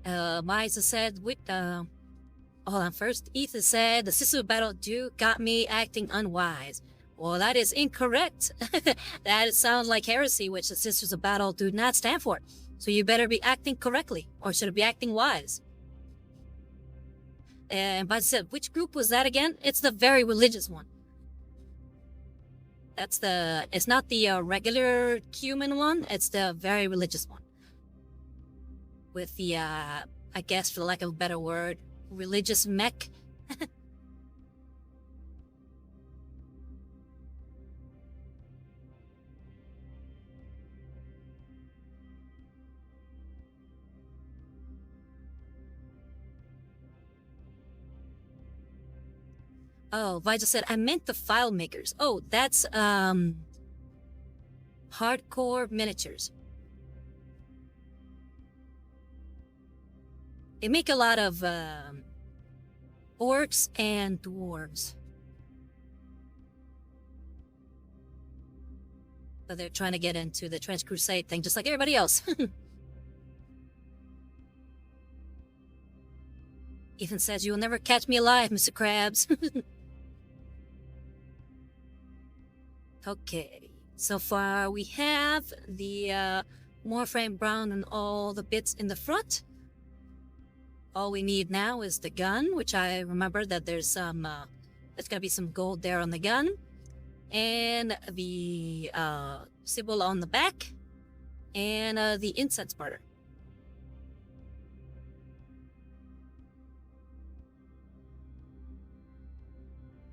Misa said with hold on first. Ethan said the Sister Battle Duke got me acting unwise. Well, that is incorrect. That sounds like heresy, which the Sisters of Battle do not stand for. So you better be acting correctly, or should be acting wise. And Bud said, which group was that again? It's the very religious one. It's not the regular human one, it's the very religious one. With the, I guess for lack of a better word, religious mech. Oh, Vija said, I meant the file makers. Oh, that's, hardcore miniatures. They make a lot of, orcs and dwarves. But they're trying to get into the Trans Crusade thing just like everybody else. Ethan says, you'll never catch me alive, Mr. Krabs. Okay, so far we have the Warframe Brown and all the bits in the front. All we need now is the gun, which I remember that there's some, there's gonna be some gold there on the gun. And the symbol on the back. And the incense burner.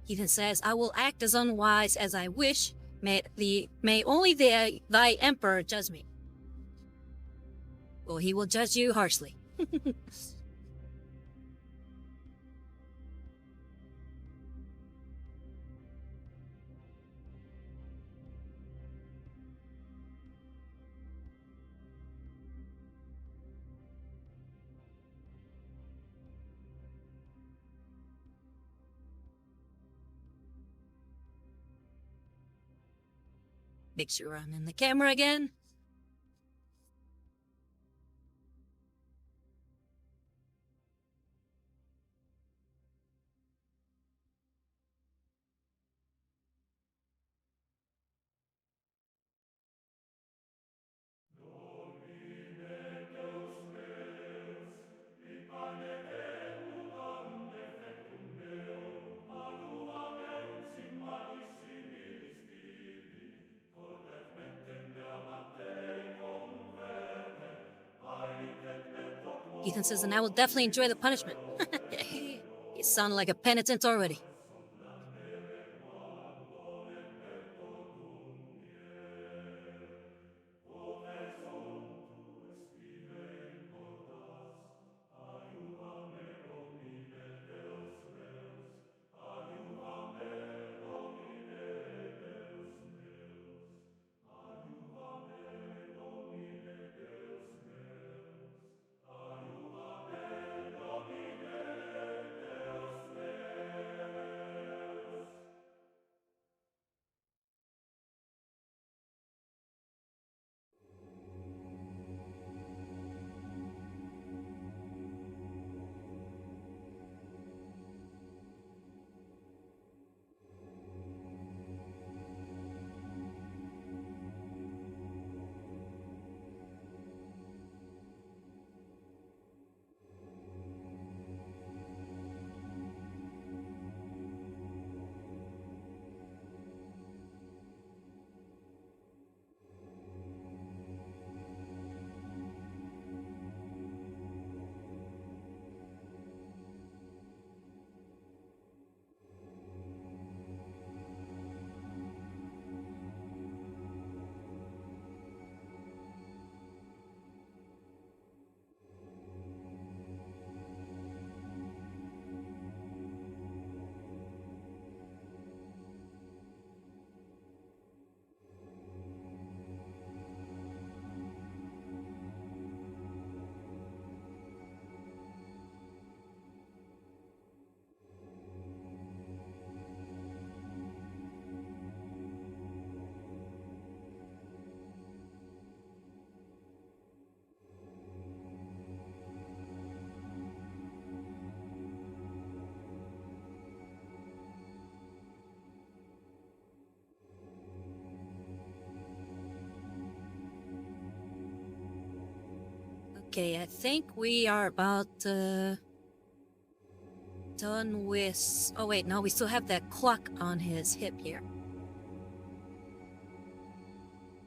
Ethan says, I will act as unwise as I wish. May only thy emperor judge me. Well, he will judge you harshly. Make sure I'm in the camera again. Ethan says, and I will definitely enjoy the punishment. You sound like a penitent already. Okay, I think we are about done with... Oh wait, no, we still have that clock on his hip here.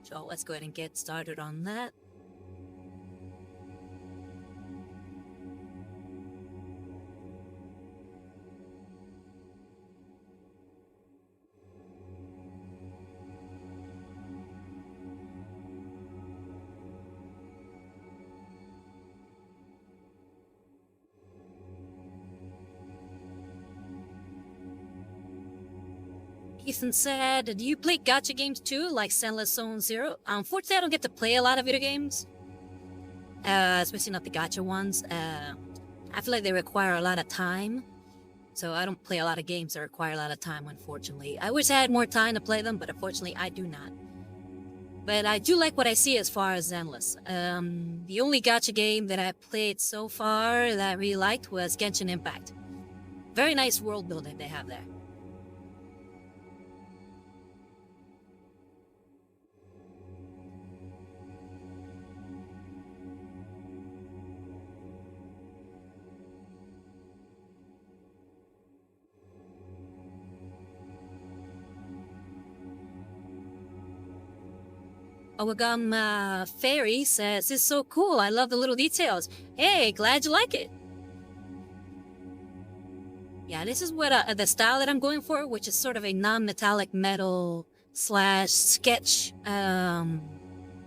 So let's go ahead and get started on that. Ethan said, do you play gacha games too, like Zenless Zone Zero? Unfortunately, I don't get to play a lot of video games. Especially not the gacha ones. I feel like they require a lot of time. So I don't play a lot of games that require a lot of time, unfortunately. I wish I had more time to play them, but unfortunately I do not. But I do like what I see as far as Zenless. The only gacha game that I played so far that I really liked was Genshin Impact. Very nice world building they have there. Owagam Fairy says, "It's so cool. I love the little details. Hey, glad you like it." Yeah, this is what the style that I'm going for, which is sort of a non-metallic metal / sketch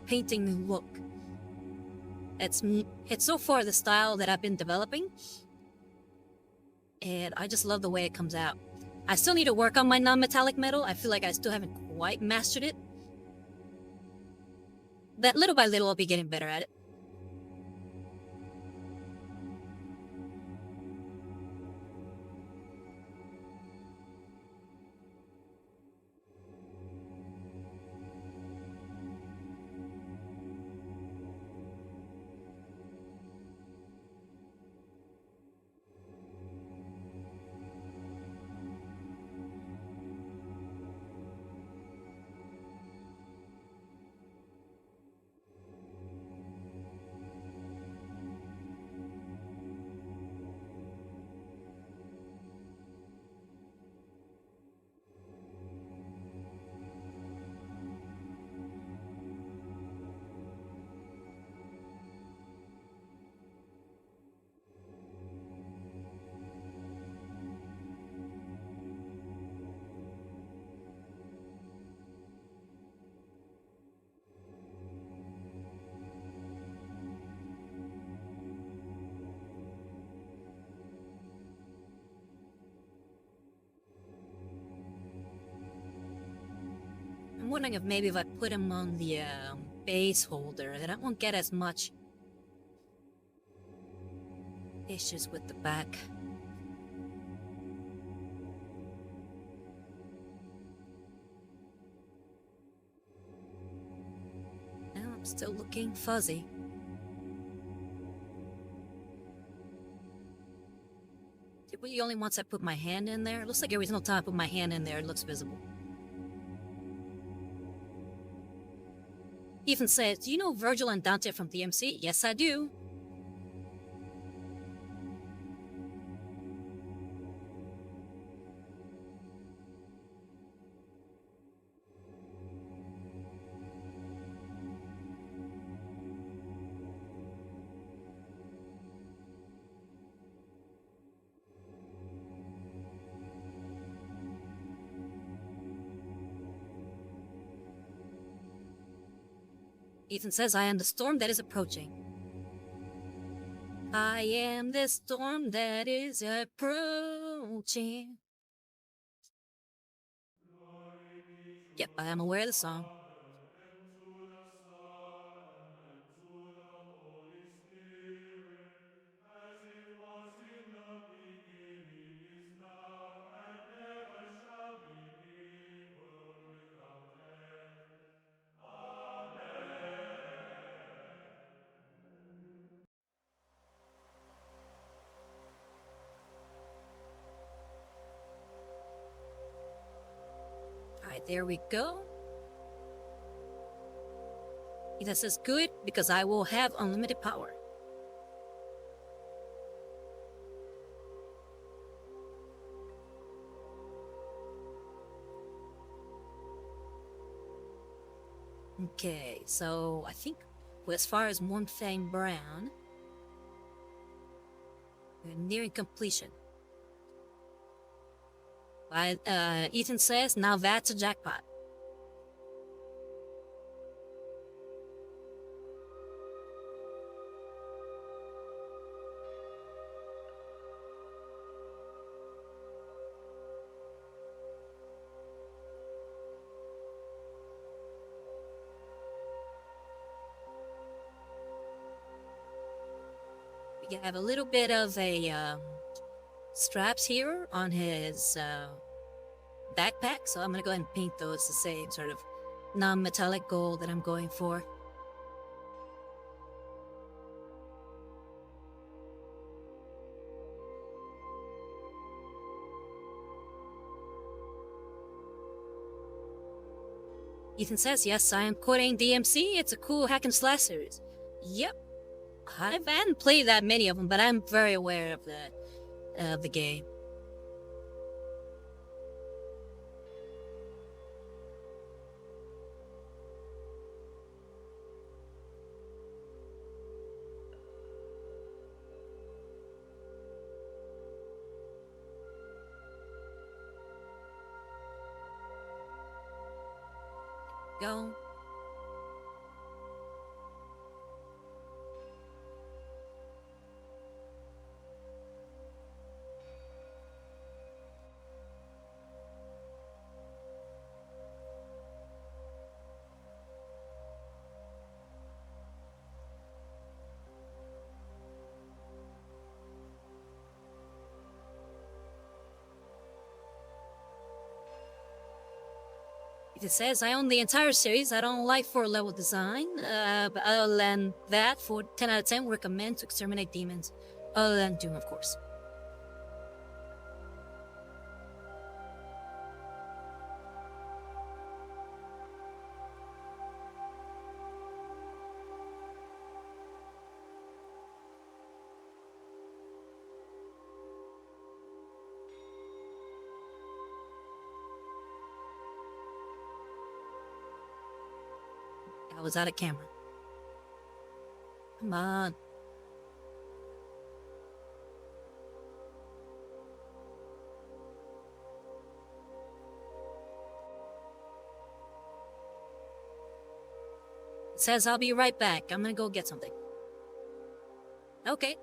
painting look. It's so far the style that I've been developing, and I just love the way it comes out. I still need to work on my non-metallic metal. I feel like I still haven't quite mastered it. But little by little, I'll be getting better at it. I'm wondering if maybe if I put him on the base holder, then I won't get as much issues with the back. Now I'm still looking fuzzy. It really only once I put my hand in there. It looks like every single time I put my hand in there, it looks visible. Ethan says, "Do you know Virgil and Dante from DMC?" Yes, I do. Ethan says, "I am the storm that is approaching." I am the storm that is approaching. Yep, I am aware of the song. Alright, there we go. Ethan says, "Good, because I will have unlimited power." Okay, so I think as far as One Fang Brown, we're nearing completion. But Ethan says, now that's a jackpot. We have a little bit of a straps here on his backpack, so I'm gonna go ahead and paint those the same sort of non-metallic gold that I'm going for. Ethan says, yes, I am quoting DMC. It's a cool hack and slash series. Yep. I haven't played that many of them, but I'm very aware of the game. Go. It says I own the entire series. I don't like 4-level design, but other than that, for 10 out of 10, recommend to exterminate demons. Other than Doom, of course. I was out of camera. Come on. It says I'll be right back. I'm gonna go get something. Okay.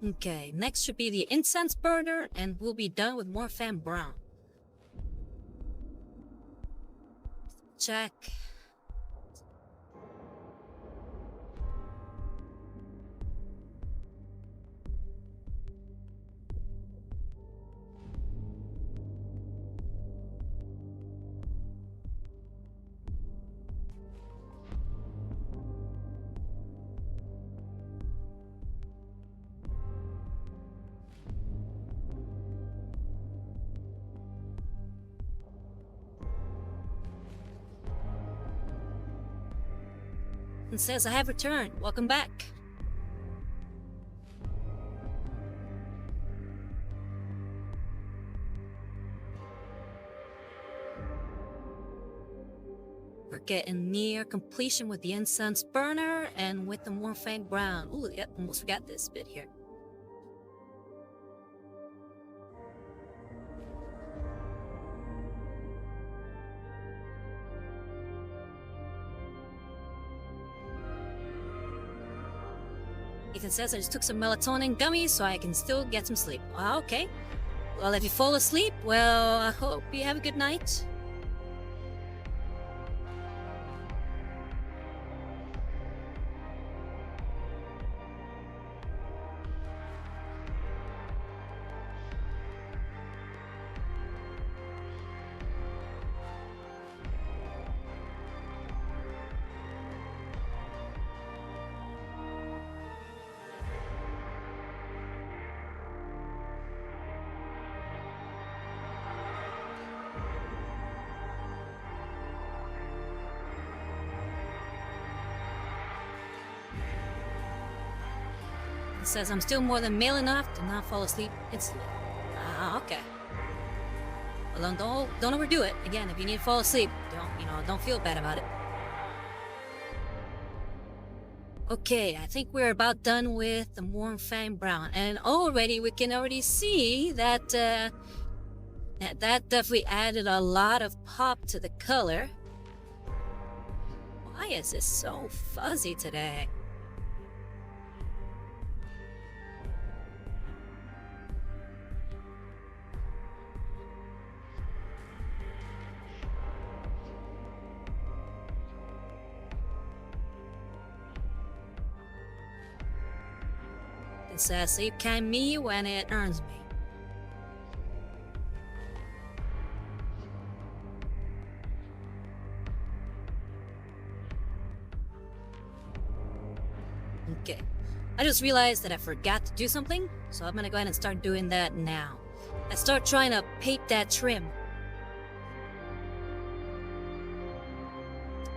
Okay, next should be the incense burner, and we'll be done with Morphan Brown. Check. And says I have returned. Welcome back. We're getting near completion with the incense burner and with the Morphang Brown. Ooh, yep, almost forgot this bit here. Ethan says I just took some melatonin gummies so I can still get some sleep. Okay. Well, if you fall asleep, well, I hope you have a good night. It says I'm still more than male enough to not fall asleep instantly. Okay. Well, don't overdo it. Again, if you need to fall asleep, don't feel bad about it. Okay, I think we're about done with the Morphang Brown, and already we can already see that that definitely added a lot of pop to the color. Why is this so fuzzy today? It says sleep can me when it earns me. Okay. I just realized that I forgot to do something, so I'm gonna go ahead and start doing that now. I start trying to paint that trim.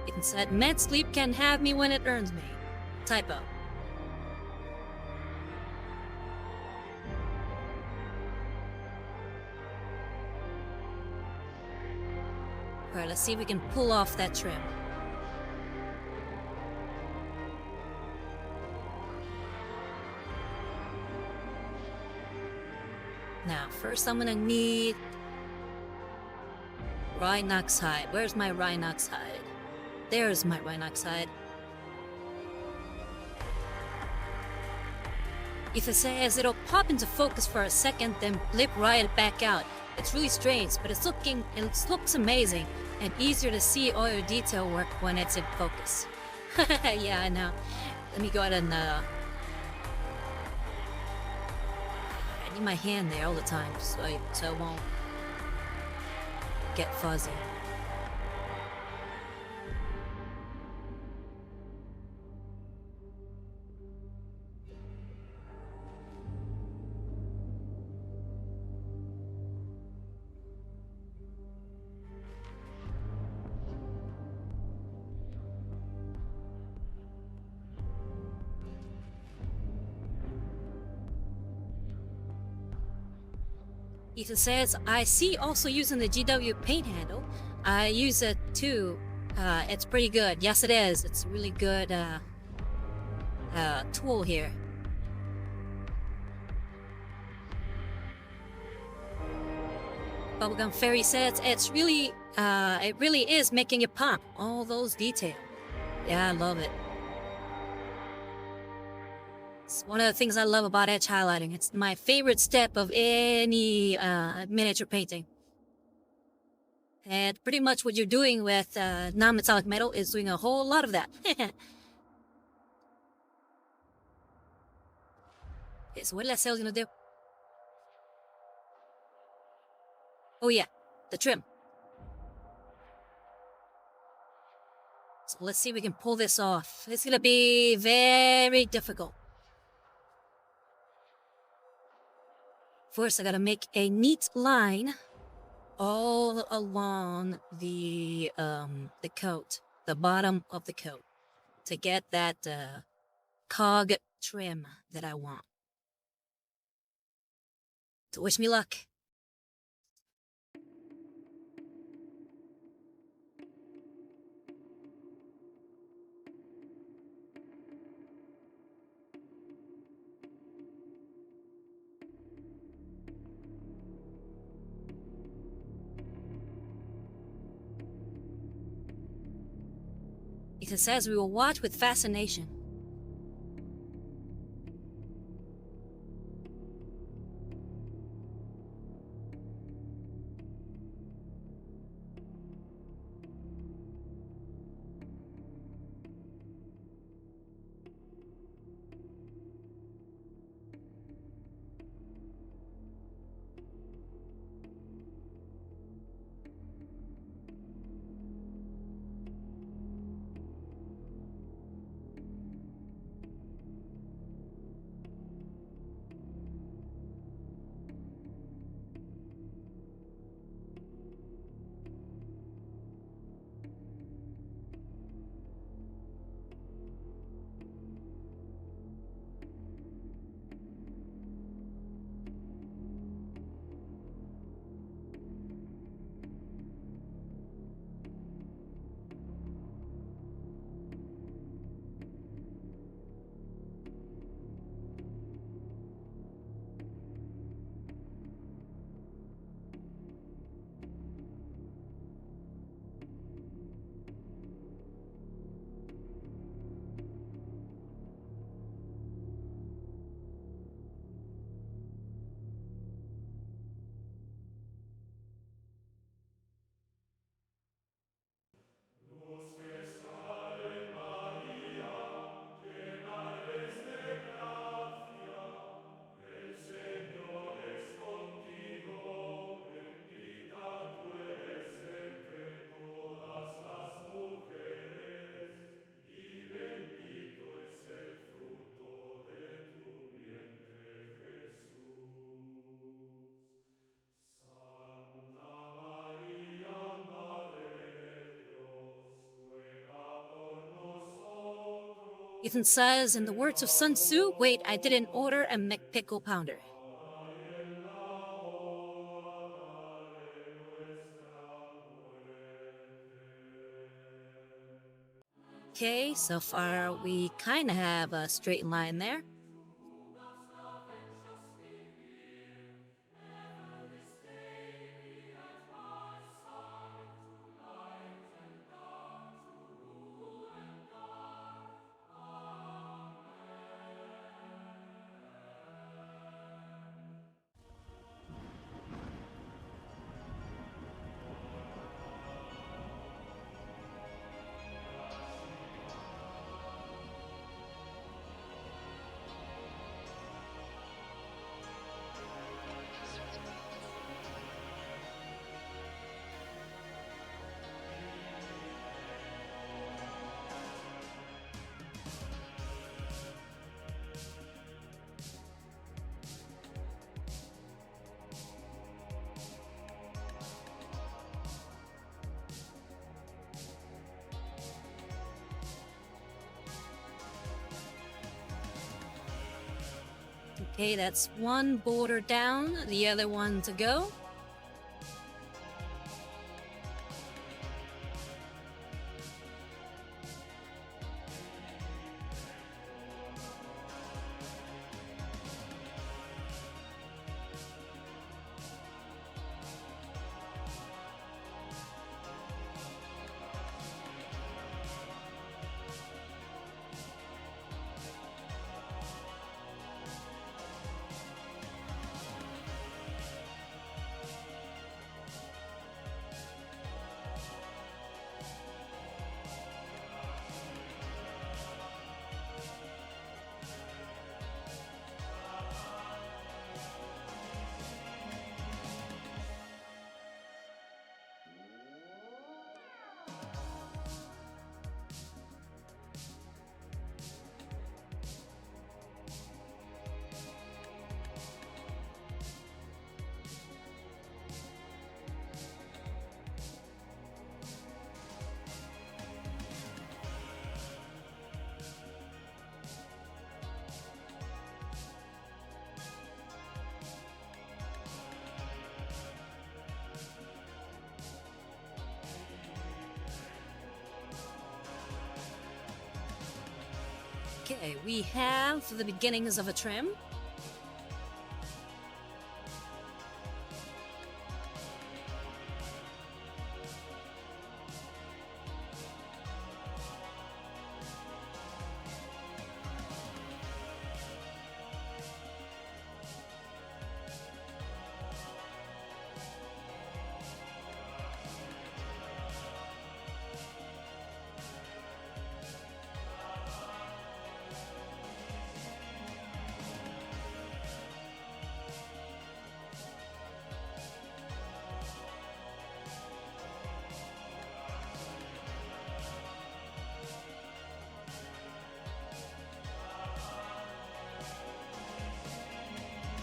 It said, "Med sleep can have me when it earns me." Typo. Alright, let's see if we can pull off that trim. Now, first I'm gonna need Rhinox hide. Where's my Rhinox hide? There's my Rhinox hide. If it says it'll pop into focus for a second, then blip right back out. It's really strange, but it looks amazing and easier to see all your detail work when it's in focus. Yeah, I know. Let me go ahead and I need my hand there all the time so it won't get fuzzy. Ethan says, I see also using the GW paint handle. I use it too. It's pretty good. Yes, it is. It's a really good tool here. Bubblegum Fairy says, it really is making it pop. All those details. Yeah, I love it. It's one of the things I love about edge highlighting. It's my favorite step of any miniature painting. And pretty much what you're doing with non-metallic metal is doing a whole lot of that. Okay, so what did I say I was gonna do? Oh yeah, the trim. So let's see if we can pull this off. It's gonna be very difficult. First, I gotta make a neat line all along the coat, the bottom of the coat, to get that cog trim that I want. So wish me luck. It says we will watch with fascination. Ethan says, in the words of Sun Tzu, wait, I didn't order a McPickle pounder. Okay, so far we kind of have a straight line there. Okay, that's one border down, the other one to go. Okay, we have the beginnings of a trim.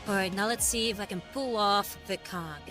Alright, now let's see if I can pull off the cog.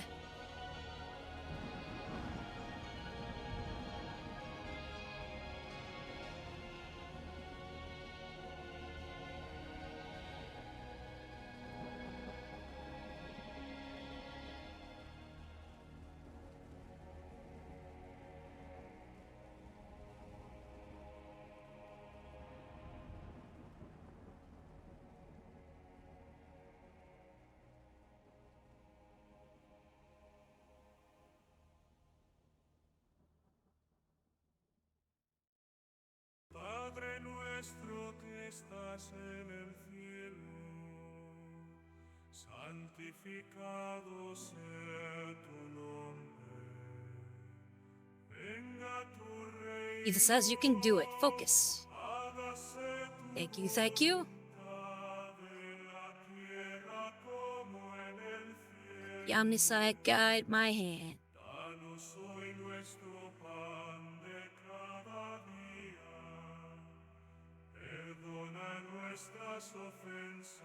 Padre nuestro que estás en el cielo, santificado sea tu nombre. Venga tu reino. Either says you can do it. Focus. Hágase tu Thank you, thank you. voluntad en la tierra como en el cielo. The Omniscient guide my hand. Danos hoy nuestro pan de cada día. Perdona nuestras ofensas,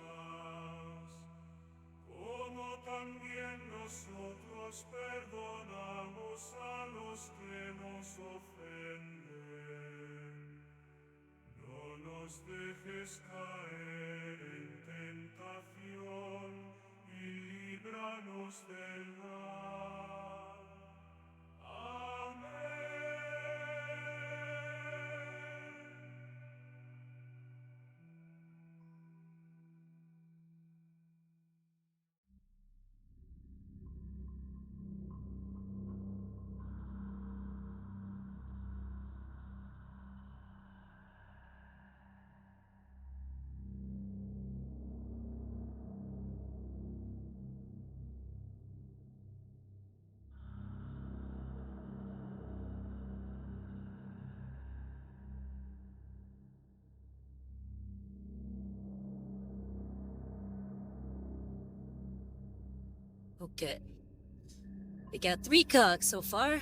como también nosotros perdonamos a los que nos ofenden. No nos dejes caer en tentación y líbranos del mal. Amén. Okay. We got 3 cogs so far.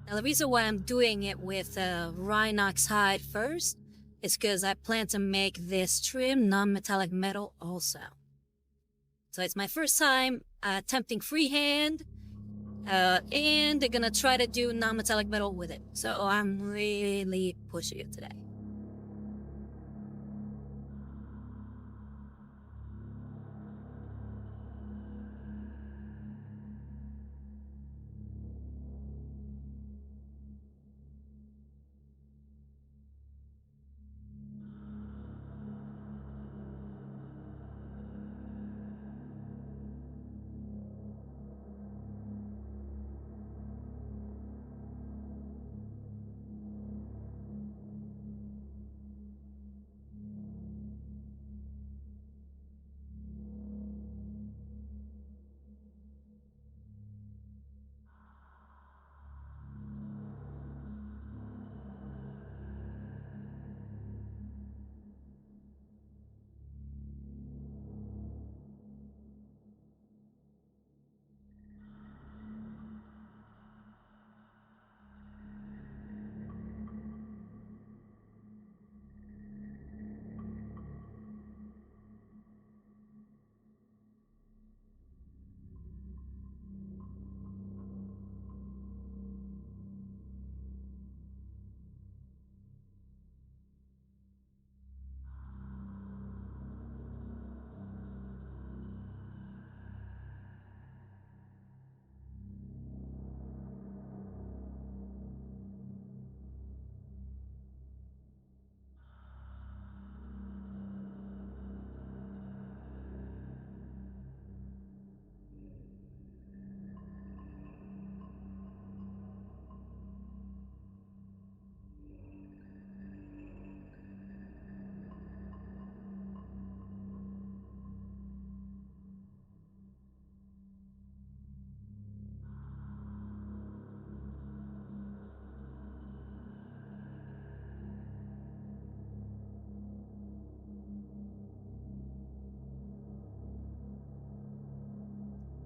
Now, the reason why I'm doing it with Rhinox hide first is because I plan to make this trim non-metallic metal also. So it's my first time attempting freehand, and they're gonna try to do non-metallic metal with it. So I'm really pushing it today.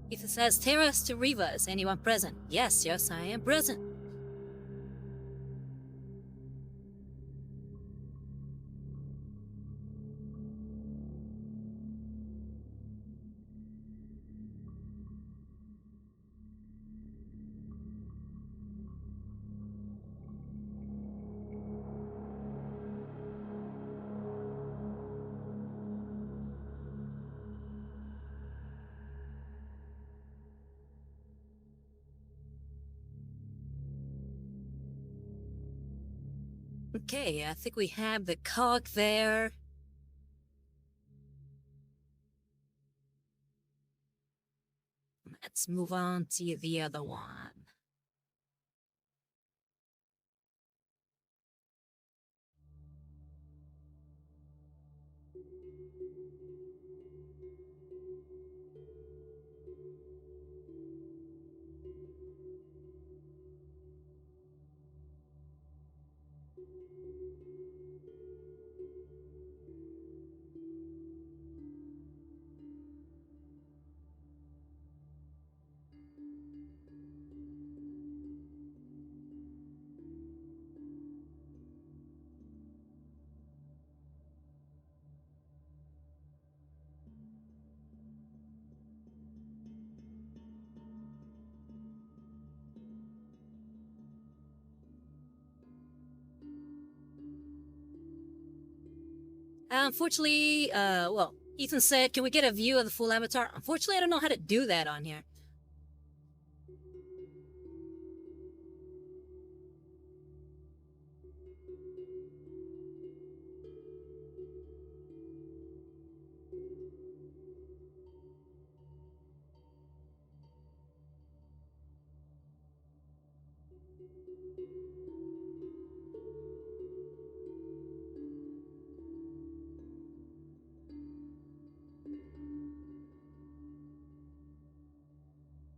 Ethan says, Terras to Rivas. Anyone present? Yes, I am present. Okay, I think we have the cog there. Let's move on to the other one. Unfortunately, well, Ethan said, can we get a view of the full avatar? Unfortunately, I don't know how to do that on here.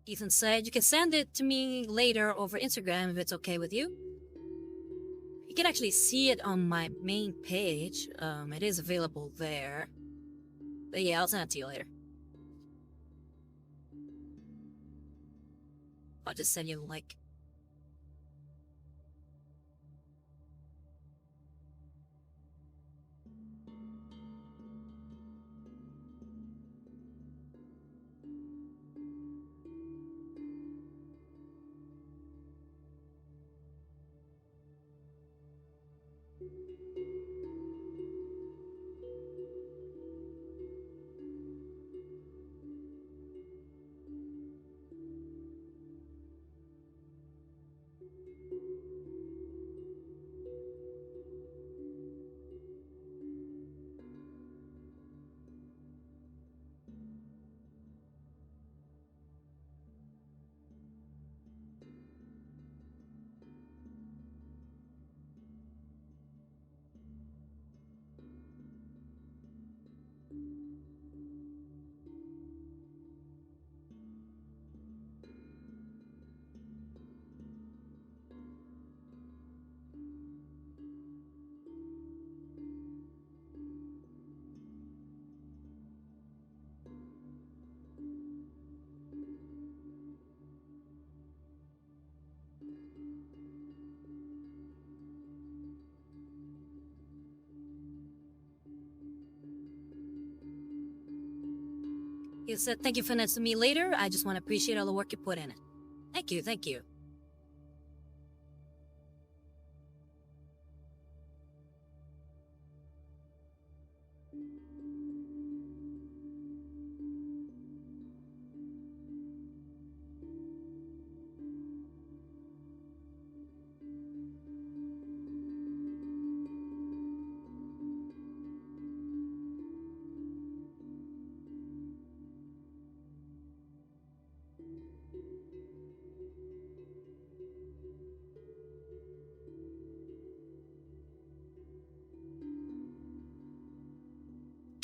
Ethan said, you can send it to me later over Instagram if it's okay with you. You can actually see it on my main page. It is available there. But yeah, I'll send it to you later. I'll just send you the link. He said, thank you for sending to me later. I just want to appreciate all the work you put in it. Thank you, thank you.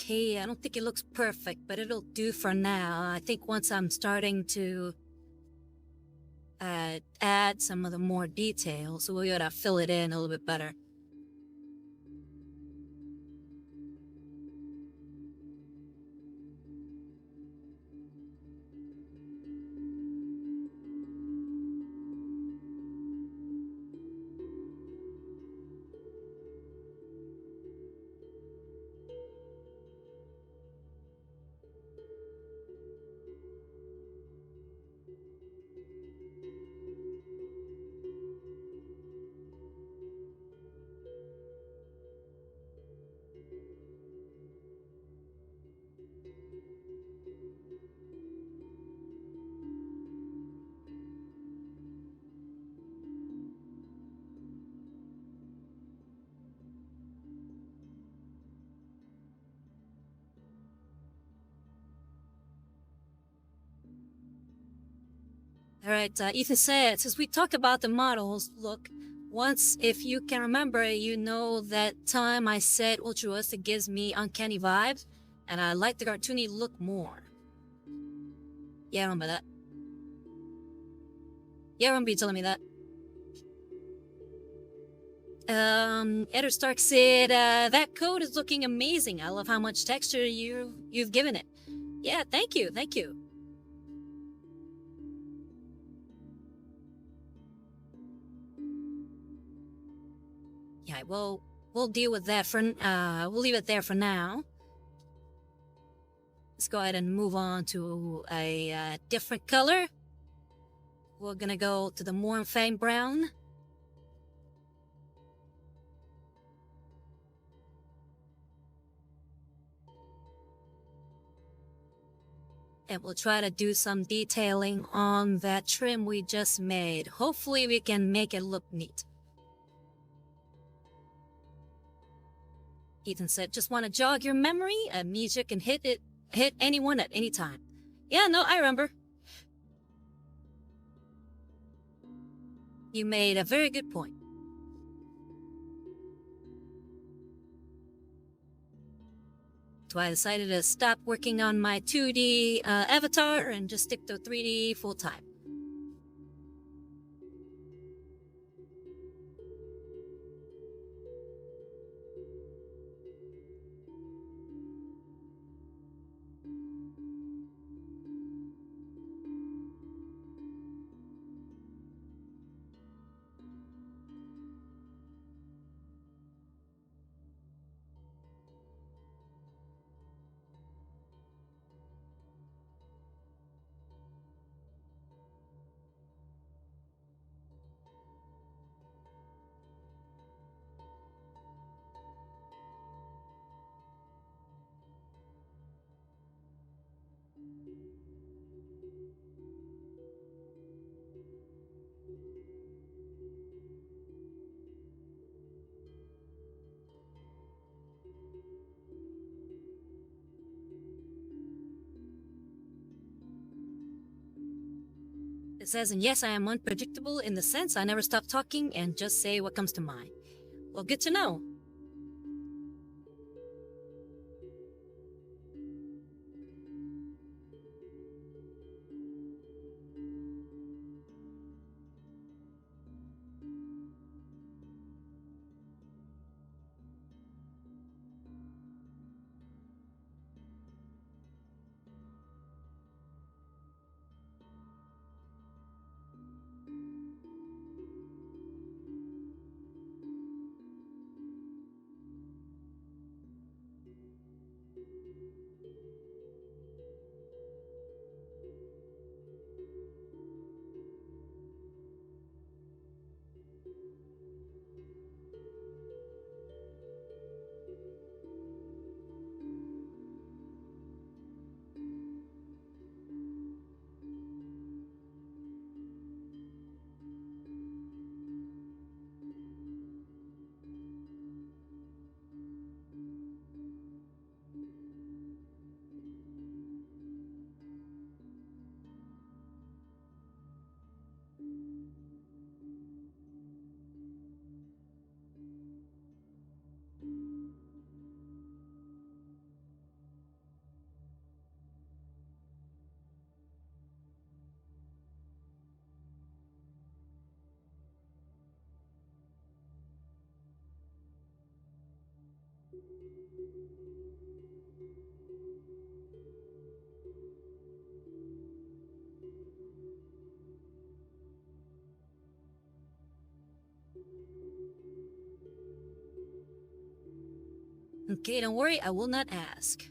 Okay, I don't think it looks perfect, but it'll do for now. I think once I'm starting to add some of the more details, we'll be able to fill it in a little bit better. Alright, Ethan said, since we talk about the models, look, once, if you can remember, you know that time I said altruistic gives me uncanny vibes, and I like the cartoony look more. Yeah, I remember that. Yeah, I remember you telling me that. Eder Stark said, that code is looking amazing. I love how much texture you've given it. Yeah, thank you. Yeah, well, we'll deal with that we'll leave it there for now. Let's go ahead and move on to a different color. We're gonna go to the Mournfang Brown. And we'll try to do some detailing on that trim we just made. Hopefully we can make it look neat. Ethan said, just want to jog your memory? Amnesia can hit anyone at any time. Yeah, no, I remember. You made a very good point. So I decided to stop working on my 2D avatar and just stick to 3D full time. It says, and yes, I am unpredictable in the sense I never stop talking and just say what comes to mind. Well, good to know. Okay, don't worry, I will not ask.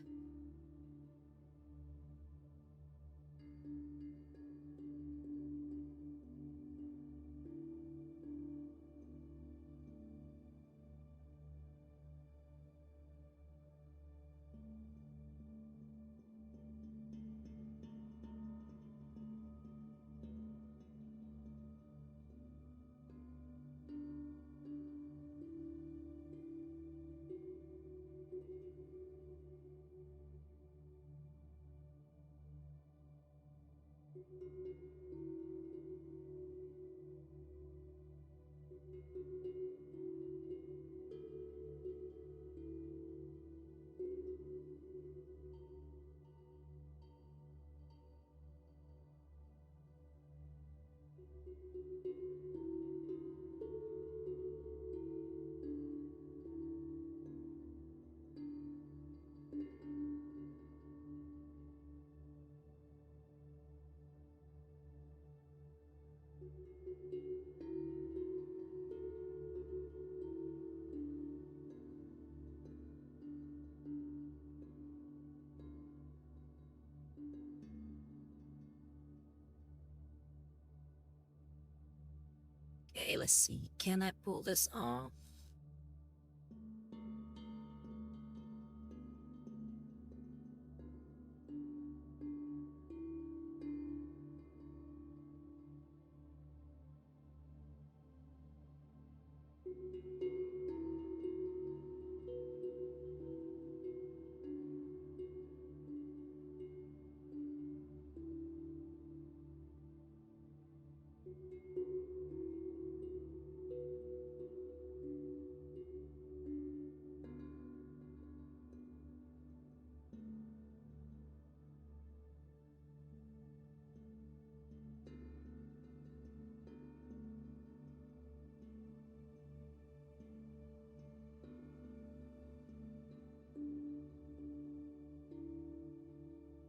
Okay, let's see. Can I pull this off?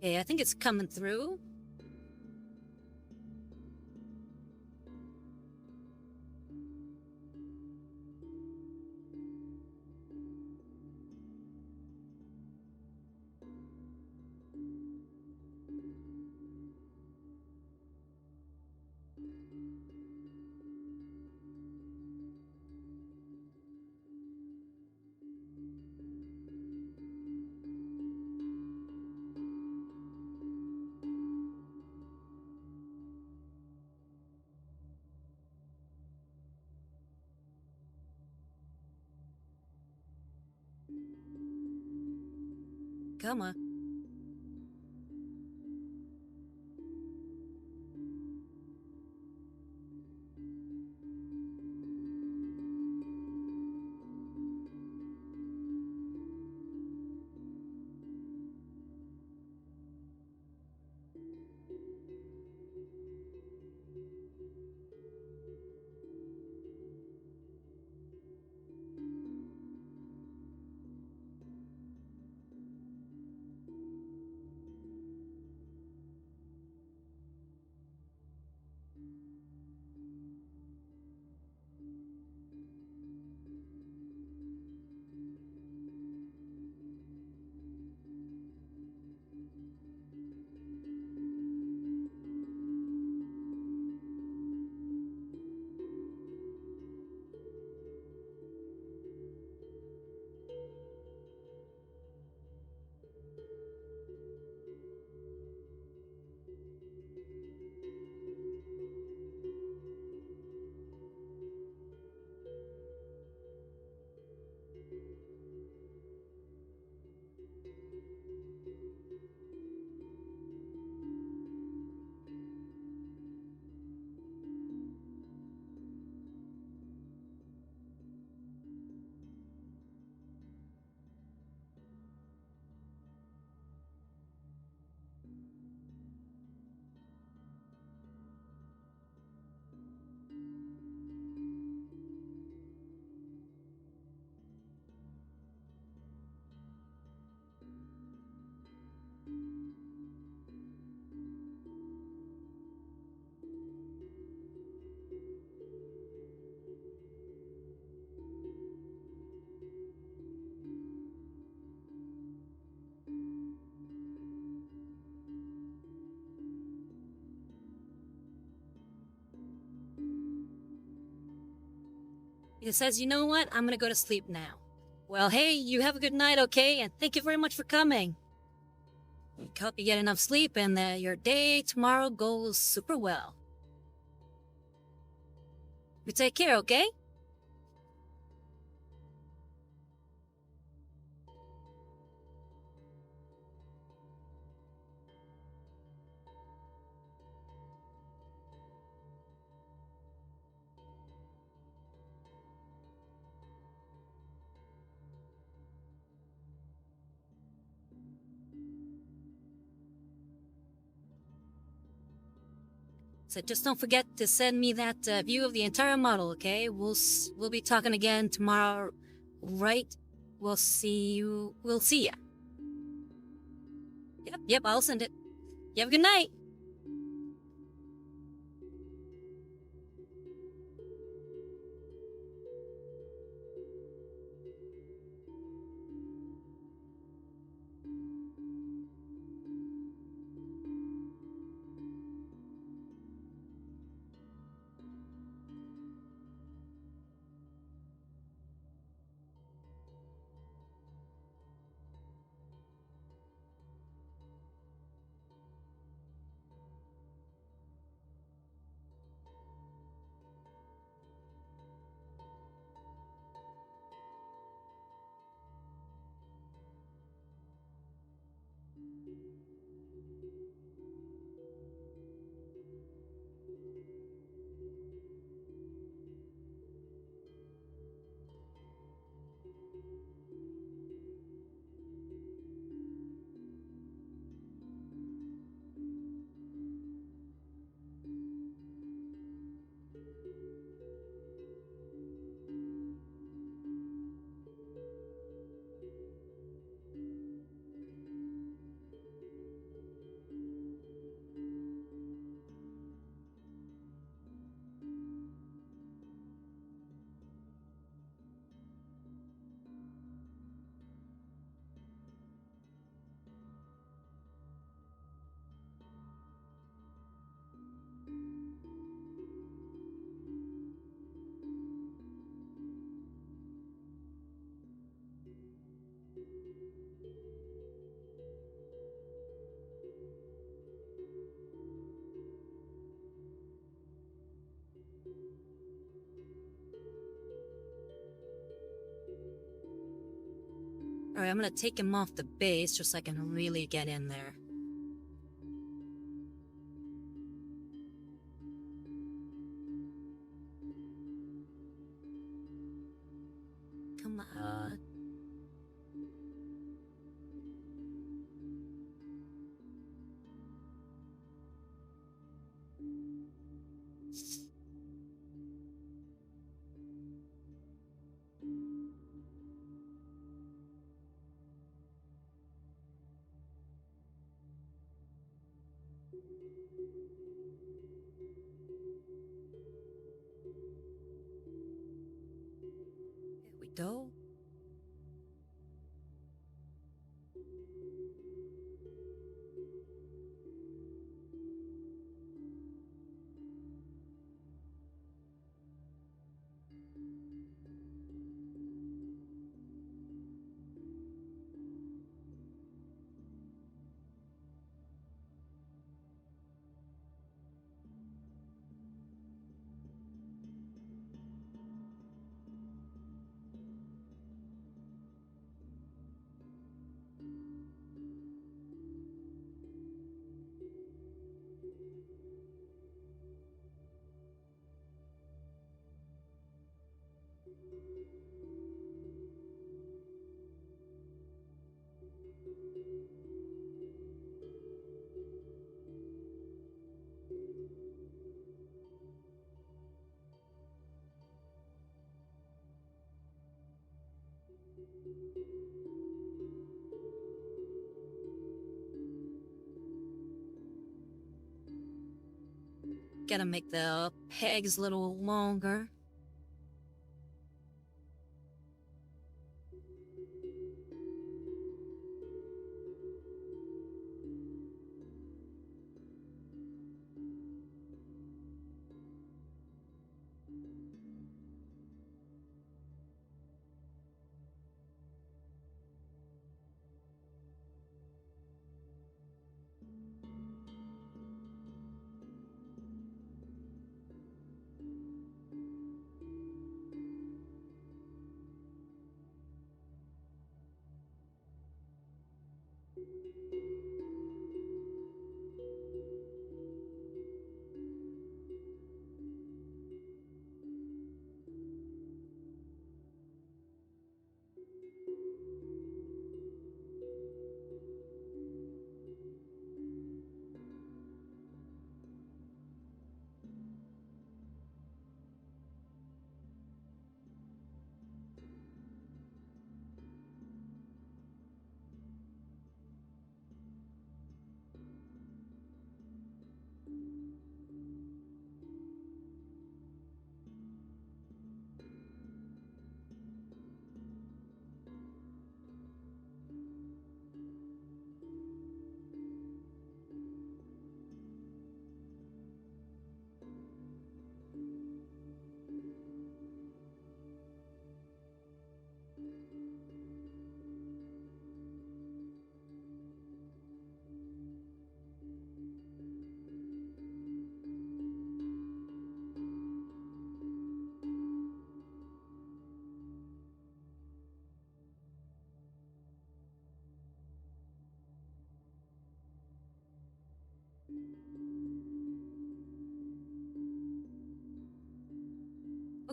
Okay, I think it's coming through. Come on. It says, you know what? I'm gonna go to sleep now. Well, hey, you have a good night, okay? And thank you very much for coming. Hope you get enough sleep and that your day tomorrow goes super well. You take care, okay? So just don't forget to send me that view of the entire model, okay? We'll be talking again tomorrow, right? We'll see you. We'll see ya. Yep, I'll send it. You have a good night. Alright, I'm gonna take him off the base just so I can really get in there. Come on. Here we go. Gotta make the pegs a little longer.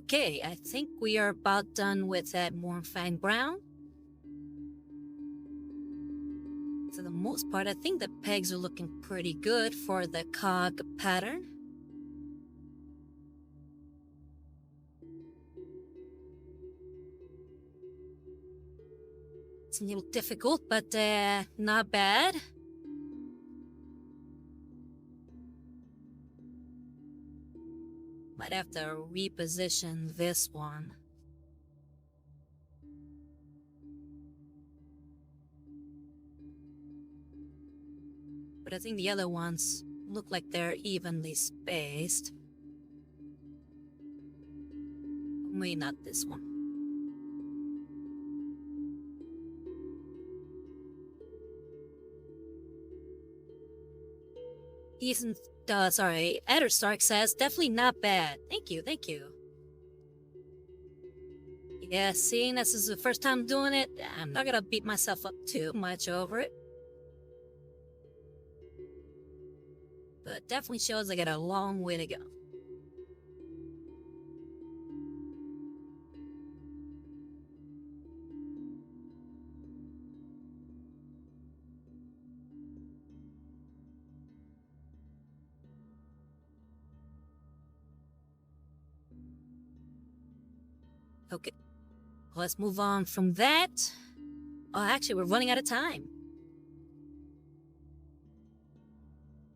Okay, I think we are about done with that Mornfang Brown. For the most part, I think the pegs are looking pretty good for the cog pattern. It's a little difficult, but not bad. Might have to reposition this one. But I think the other ones look like they're evenly spaced. Maybe not this one. Ethan, Eder Stark says, definitely not bad. Thank you, thank you. Yeah, seeing this is the first time doing it, I'm not gonna beat myself up too much over it. But it definitely shows I got a long way to go. Okay, let's move on from that. Oh, actually, we're running out of time.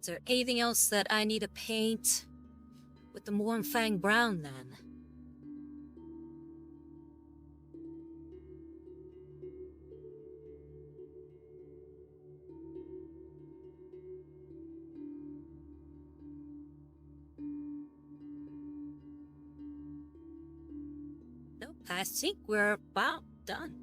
Is there anything else that I need to paint with the Mornfang Brown then? Nope, I think we're about done.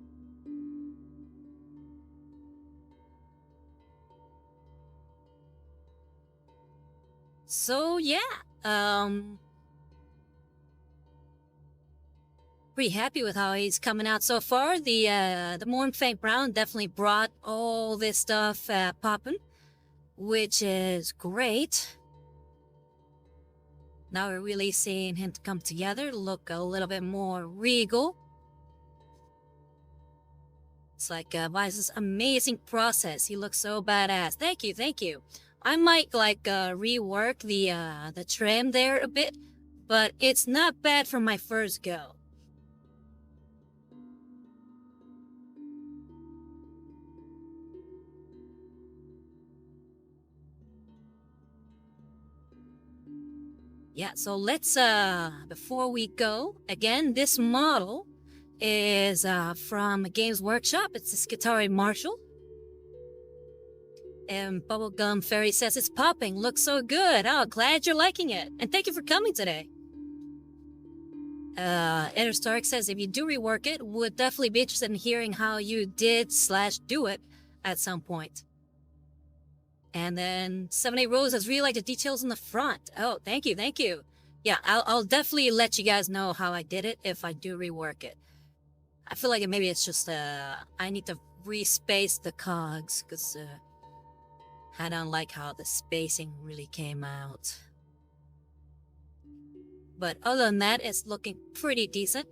So yeah, pretty happy with how he's coming out so far. The Mornfang Brown definitely brought all this stuff popping, which is great. Now we're really seeing him come together, look a little bit more regal. It's like, wow, this amazing process. He looks so badass. Thank you, thank you. I might like rework the trim there a bit, but it's not bad for my first go. Yeah, so let's, before we go, again, this model is from Games Workshop. It's the Skitarii Marshall. And Bubblegum Fairy says it's popping. Looks so good. Oh, glad you're liking it. And thank you for coming today. Eder Stark says if you do rework it, would definitely be interested in hearing how you did/do it at some point. And then 78 Rose has really liked the details in the front. Oh, thank you, thank you. Yeah, I'll definitely let you guys know how I did it if I do rework it. I feel like maybe it's just I need to respace the cogs because I don't like how the spacing really came out. But other than that, it's looking pretty decent.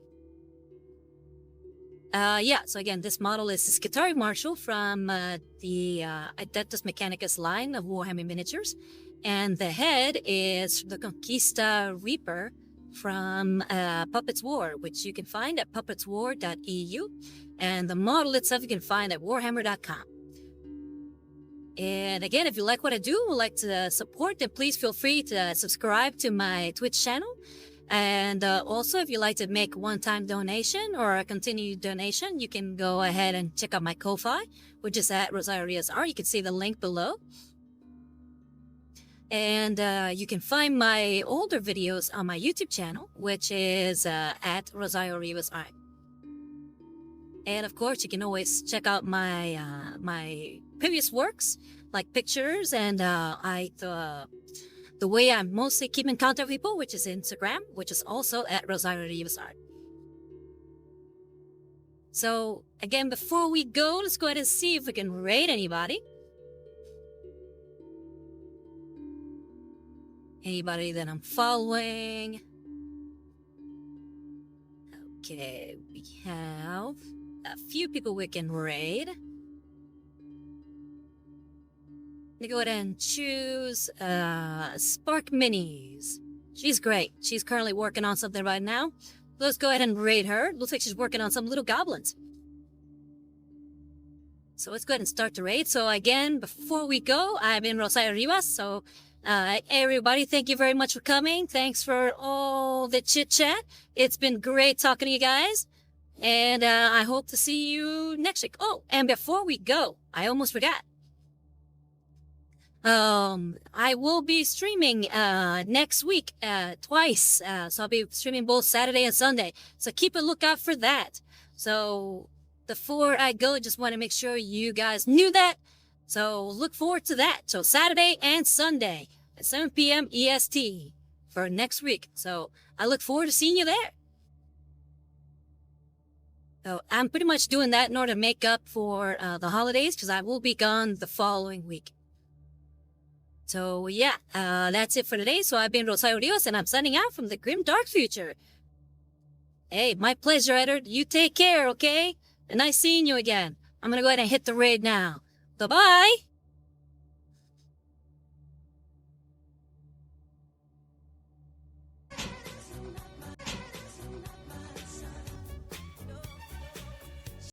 Yeah, so again, this model is the Skitarii Marshall from the Adeptus Mechanicus line of Warhammer Miniatures. And the head is the Conquista Reaper from Puppetswar, which you can find at puppetswar.eu. And the model itself you can find at warhammer.com. And again, if you like what I do, would like to support, then please feel free to subscribe to my Twitch channel. And also, if you'd like to make a one-time donation or a continued donation, you can go ahead and check out my Ko-Fi, which is at Rosario Rivas Art. You can see the link below. And you can find my older videos on my YouTube channel, which is at Rosario Rivas Art. And of course, you can always check out my my previous works, like pictures and the way I mostly keep in contact with people, which is Instagram, which is also at Rosario Rivas Art. So again, before we go, let's go ahead and see if we can rate anybody. Anybody that I'm following. Okay, we have a few people we can raid. I'm gonna go ahead and choose Spark Minis. She's great. She's currently working on something right now. Let's go ahead and raid her. Looks like she's working on some little goblins. So let's go ahead and start the raid. So again, before we go, I've been Romeo Rivas. So everybody, thank you very much for coming. Thanks for all the chit chat. It's been great talking to you guys. And I hope to see you next week. Oh, and before we go, I almost forgot. I will be streaming next week twice. So I'll be streaming both Saturday and Sunday. So keep a lookout for that. So before I go, just want to make sure you guys knew that. So look forward to that. So Saturday and Sunday at 7 p.m. EST for next week. So I look forward to seeing you there. So I'm pretty much doing that in order to make up for the holidays because I will be gone the following week. So yeah, that's it for today. So I've been Romeo Rivas and I'm signing out from the grim dark future. Hey, my pleasure, Edward. You take care, okay? And nice seeing you again. I'm gonna go ahead and hit the raid now. Bye-bye!